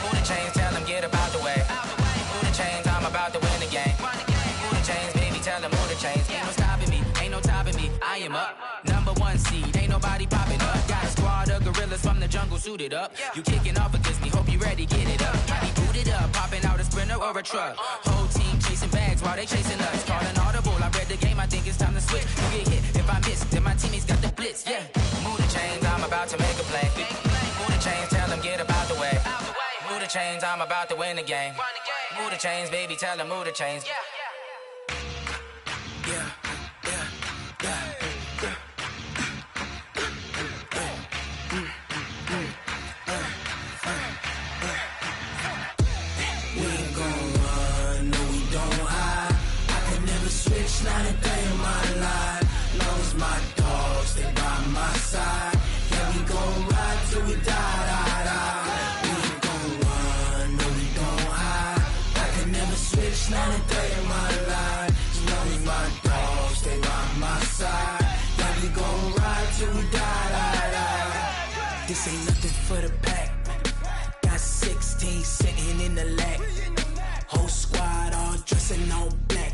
Move the chains, tell them get about the way. Move the chains, I'm about to win the game. Move the chains, baby, tell them move the chains. Ain't no stopping me, ain't no topping me, I am up. #1 seed, ain't nobody popping up. Got a squad of gorillas from the jungle suited up. You kicking off against me, hope you ready, get it up. Body booted up, popping out a Sprinter or a truck. Whole team chasing bags while they chasing us. Call an audible, I read the game, I think it's time to switch. You get hit, if I miss, then my teammates got the blitz, Move the chains, I'm about to make a play. Move the chains, tell them get about the way. Move the chains, I'm about to win the game. Move the chains, baby, tell them move the chains. Not a day in my life. Long as my dogs stay by my side. Yeah, we gon' ride till we die. We ain't gon' run, no, we gon' hide. I can never switch, not a day in my life. As long as my dogs stay by my side. Yeah, we gon' ride till we die. This ain't nothing for the pack. Got 16 sitting in the lag. Whole squad all dressing all black.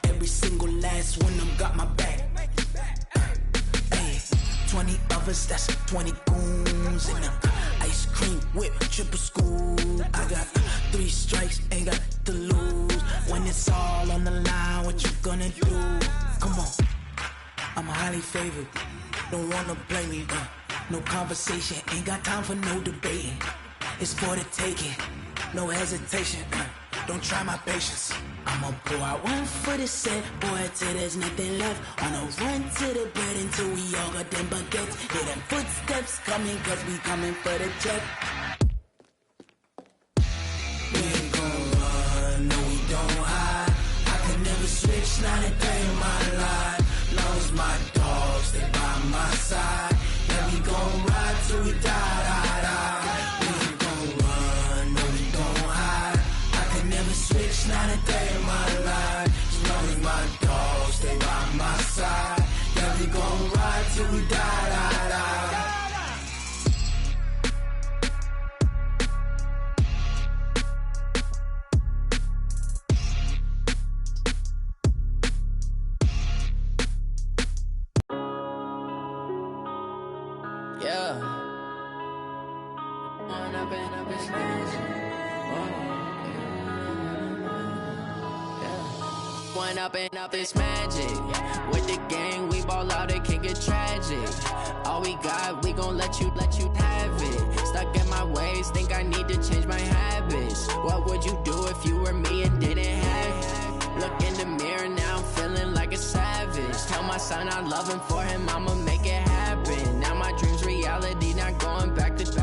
Every single last one of them got my back. 20 of us, that's 20 goons in the ice cream whip, triple scoop. I got 3 strikes, ain't got to lose. When it's all on the line, what you gonna do? Come on, I'm highly favored. Don't wanna blame me. No conversation, ain't got time for no debating. It's for the taking, no hesitation. Don't try my patience. I'ma pour out one for the set, boy, till there's nothing left. On a run to the bread until we all got them baguettes. Hear them footsteps coming, cause we coming for the check. We ain't gon' run, no, we don't hide. I can never switch, not a day in my life. Long as my dogs stay by till we die, die, die. Up this magic. With the gang, we ball out, it can get tragic. All we got, we gon' let you have it. Stuck in my ways, think I need to change my habits. What would you do if you were me and didn't have it? Look in the mirror, now I'm feeling like a savage. Tell my son I love him, for him I'ma make it happen. Now my dream's reality, not going back to.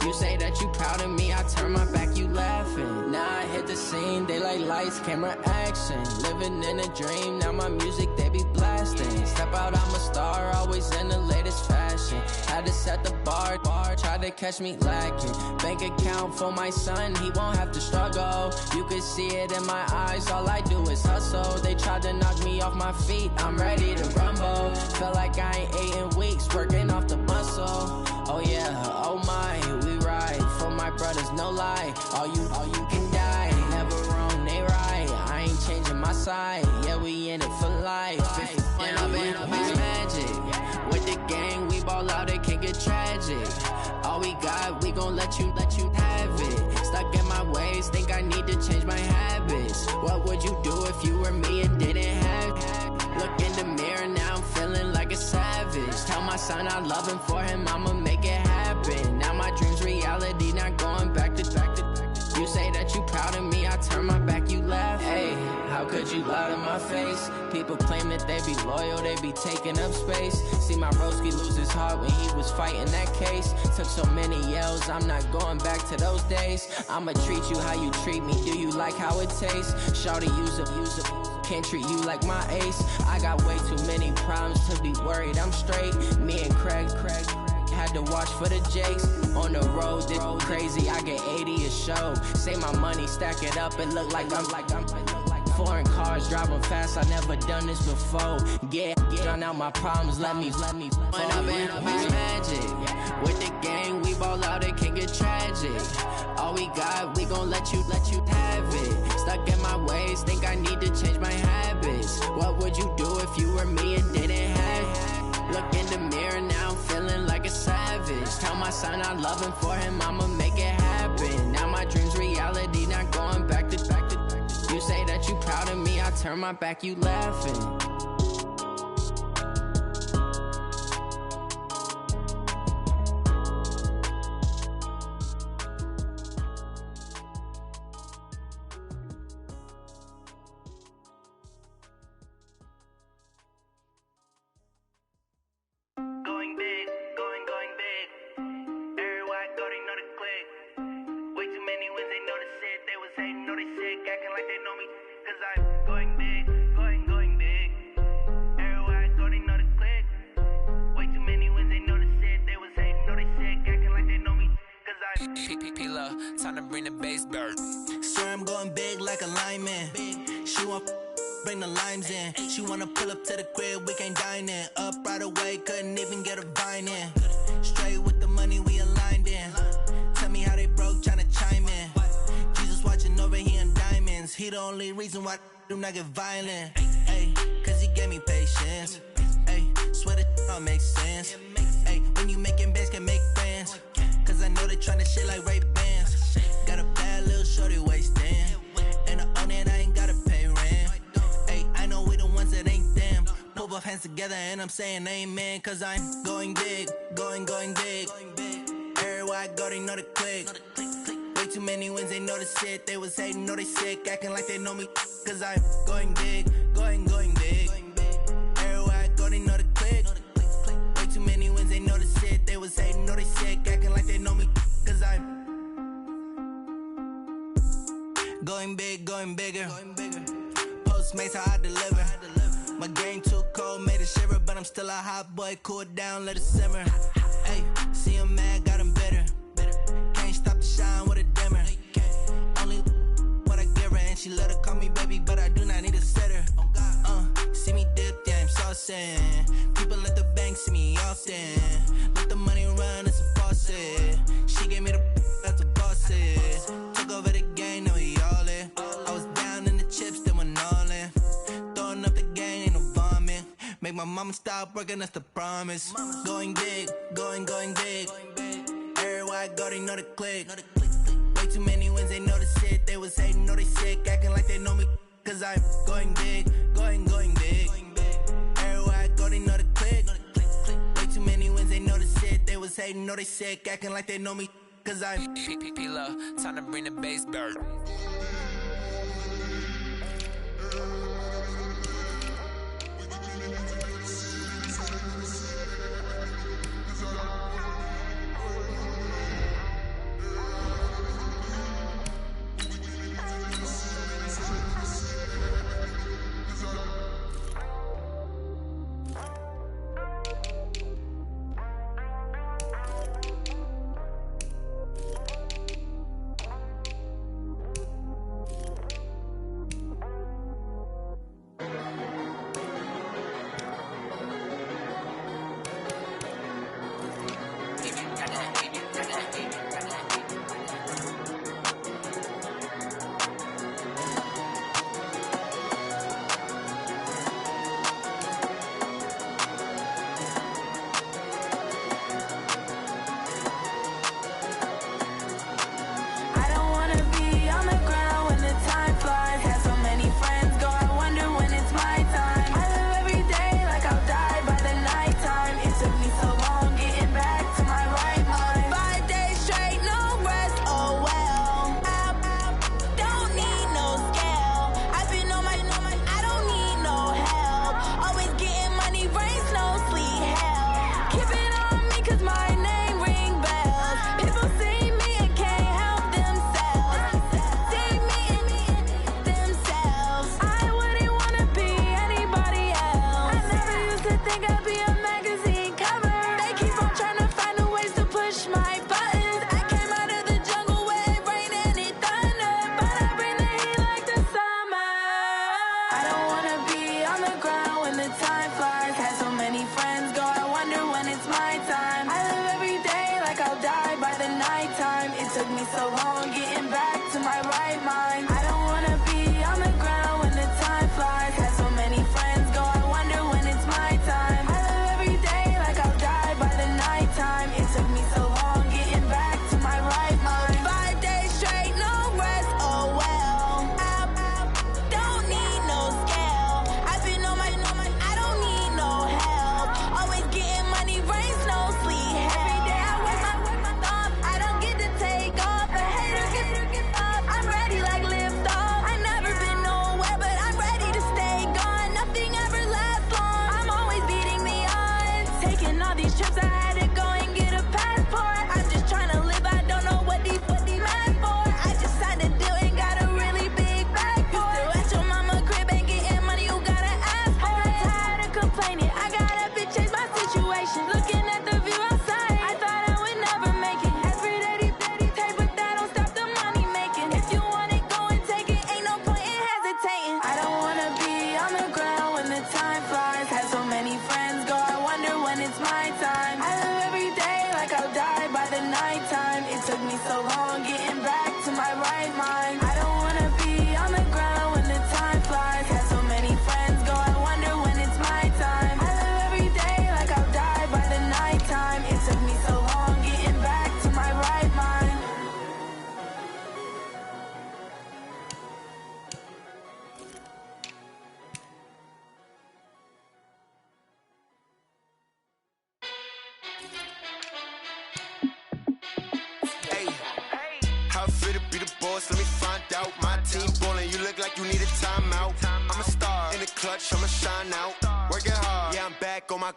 You say that you proud of me, I turn my back, you laughing. Now I hit the scene, daylight lights, camera action. Living in a dream, now my music, they be blasting. Step out, I'm a star, always in the latest fashion. Had to set the bar, try to catch me lacking. Bank account for my son, he won't have to struggle. You can see it in my eyes, all I do is hustle. They tried to knock me off my feet, I'm ready to rumble. Felt like I ain't ate in weeks, working off the muscle. Oh yeah, oh my, we ride for my brothers, no lie. All you can die, never wrong, they right. I ain't changing my side, yeah, we in it for life. When up in magic, with the gang, we ball out, it can get tragic. All we got, we gon' let you have it. Stuck in my ways, think I need to change my habits. What would you do if you were me and didn't have it? Look in the mirror, now I'm feeling like a savage. Tell my son I love him, for him I'ma make it happen. Now my dream's reality, not going back to. You say that you proud of me, I turn my back, you laugh. Hey, how could you lie to my face? People claim that they be loyal, they be taking up space. See my broski lose his heart when he was fighting that case. Took so many yells, I'm not going back to those days. I'ma treat you how you treat me, do you like how it tastes? Shawty, use up. Can't treat you like my ace. I got way too many problems to be worried, I'm straight. Me and Craig had to watch for the Jakes. On the road, this crazy, I get 80 a show. Say my money, stack it up, and look like I'm foreign cars, driving fast, I never done this before. Get drown out my problems, let me When up in magic. With the gang, we ball out, it can get tragic. All we got, we gon' let you have it. Stuck in my ways, think I need to change my habits. What would you do if you were me and didn't have it? Look in the mirror, now I'm feeling like a savage. Tell my son I love him, for him I'ma make it happen. Now my dream's reality, not going back to. You say that you proud of me, I turn my back, you laughing. Time to bring the bass bird. Swear I'm going big like a lineman. She want bring the limes in. She wanna pull up to the crib, we can't dine in. Up right away, couldn't even get a vine in. Straight with the money we aligned in. Tell me how they broke, tryna chime in. Jesus watching over here in diamonds. He the only reason why I do not get violent. Ay, cause he gave me patience. Ay, swear that all makes sense. Ay, when you making bands, can make friends. Cause I know they tryna shit like Ray-Bans. Got a bad little shorty wasting. And I own it, I ain't gotta pay rent. Ay, I know we the ones that ain't them. Pull both hands together and I'm saying amen. Cause I'm going big, going big. Everywhere I go, they know the click. Way too many wins, they know the shit. They was hating, know they sick, acting like they know me. Cause I'm going big, going big. Everywhere I go, they know the click. Way too many wins, they know the shit. They was hating, know they sick, acting like they know me. Cause I'm going big, going bigger. Postmates, how I deliver. My game too cold, made it shiver. But I'm still a hot boy, cool it down, let it simmer. Hey, see him mad, got him bitter. Can't stop the shine with a dimmer. Only what I give her, and she let her call me baby, but I do not need a sitter. See me dip, yeah, I'm saucing. People at the bank ain't see me often. Let the money run, it's a faucet. She gave me the that's a bosses. Took over the game, now we all in. I was down in the chips, then went all in. Throwing up the gang, ain't no vomit. Make my mama stop working, that's the promise. Going big, going big. Everywhere I go, they know the click. Way too many wins, they know the shit. They was hating, know they sick, acting like they know me. Cause I'm going big, going big. Everywhere I go, they know the click. Way too many wins, they know the shit. They was hating, know they sick, acting like they know me. Cause I'm P-P-P-Love, time to bring the bass bird.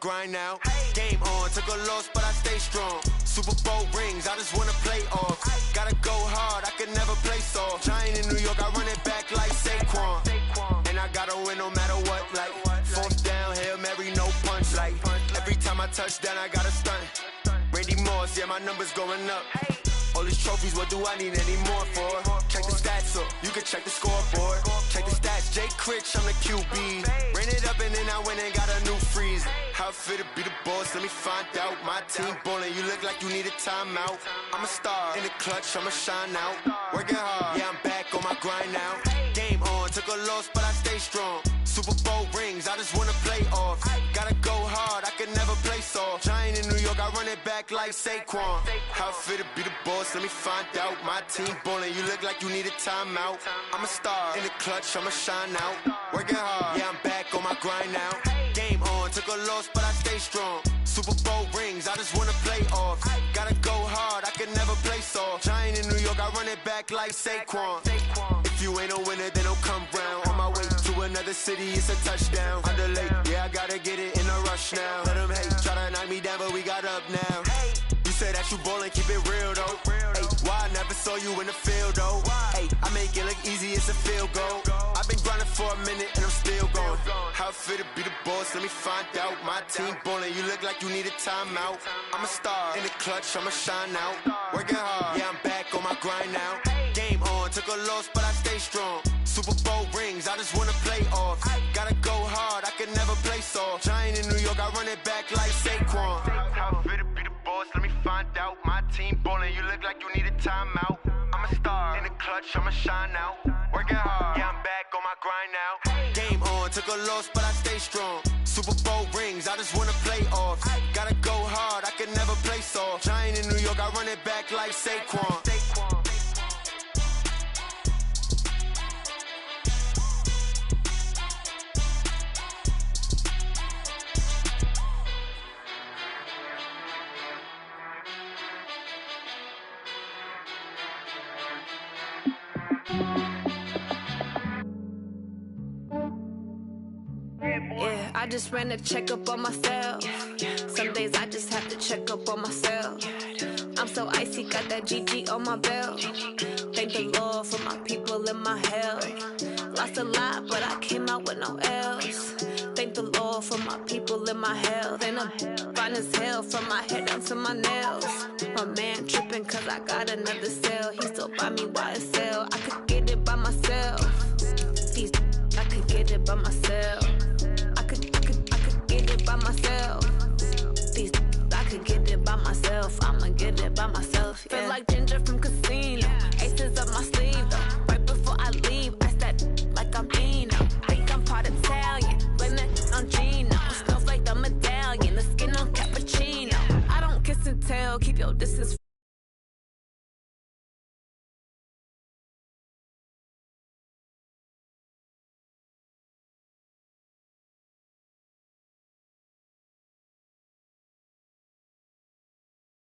Grind now, game on, took a loss but I stay strong. Super Bowl rings, I just wanna play off. Gotta go hard, I can never play soft. Giant in New York, I run it back like Saquon. And I gotta win no matter what, like fourth down, Hail Mary, no punch. Like every time I touch down, I gotta stunt. Randy Moss, yeah, my numbers going up. All these trophies, what do I need any more for? Check the stats up, you can check the scoreboard. Check the stats, Jay Critch, I'm the QB. Ran it up and then I went and got a new friend. freezing. How it feel to be the boss? Let me find out. My team ballin', you look like you need a timeout. I'm a star in the clutch, I'ma shine out. Working hard, yeah, I'm back on my grind now. Game on, took a loss, but I stay strong. Super Bowl rings, I just wanna play off. Gotta go hard, I can never play soft. Giant in New York, I run it back like Saquon. How it feel to be the boss? Let me find out. My team ballin', you look like you need a timeout. I'm a star in the clutch, I'ma shine out. Working hard, yeah, I'm back on my grind now. Game on, took a loss, but I stay strong. Super Bowl rings, I just wanna play off. Gotta go hard, I can never play soft. Giant in New York, I run it back like Saquon. If you ain't a winner, then don't come round. On my way to another city, it's a touchdown. Underlay, yeah, I gotta get it in a rush now. Let them hate, try to knock me down, but we got up now. You say that you ballin', keep it real though. Hey, why I never saw you in the field though? Hey, I make it look easy, it's a field goal. I've been grinding for a minute and I'm still going. How it feel to be the boss? Let me find out. My team ballin', you look like you need a timeout. I'm a star in the clutch, I'ma shine out. Working hard, yeah, I'm back on my grind now. Game on, took a loss, but I stay strong. Super Bowl rings, I just wanna play off. Gotta go hard, I can never play soft. Giant in New York, I run it back like Saquon. How it feel to be the boss? Let me find out. My team ballin', you look like you need a timeout. I'm a star in the clutch, I'ma shine out. Working hard, yeah, I'm back on my grind now. Game on, took a loss, but I stay strong. Super Bowl rings, I just wanna play off. Gotta go hard, I can never play soft. Giant in New York, I run it back like Saquon. Yeah, I just ran a checkup on myself. Some days I just have to check up on myself. I'm so icy, got that GG on my belt. Thank the Lord for my people in my health. Lost a lot, but I came out with no else. Thank the Lord for my people in my health. And I'm fine as hell from my head down to my nails. My man tripping cause I got another cell. He still buy me YSL. I could get it by myself. I could get it by myself. I could get it by myself. I could get it by myself. I'ma get it by myself. Yeah. Feel like Ginger from Casino. Aces up my sleeve though. Right before I leave, I start like I'm Dino. Think I'm part Italian. Blame it on Gino. Smells like the medallion. The skin on cappuccino. I don't kiss and tell. Keep your distance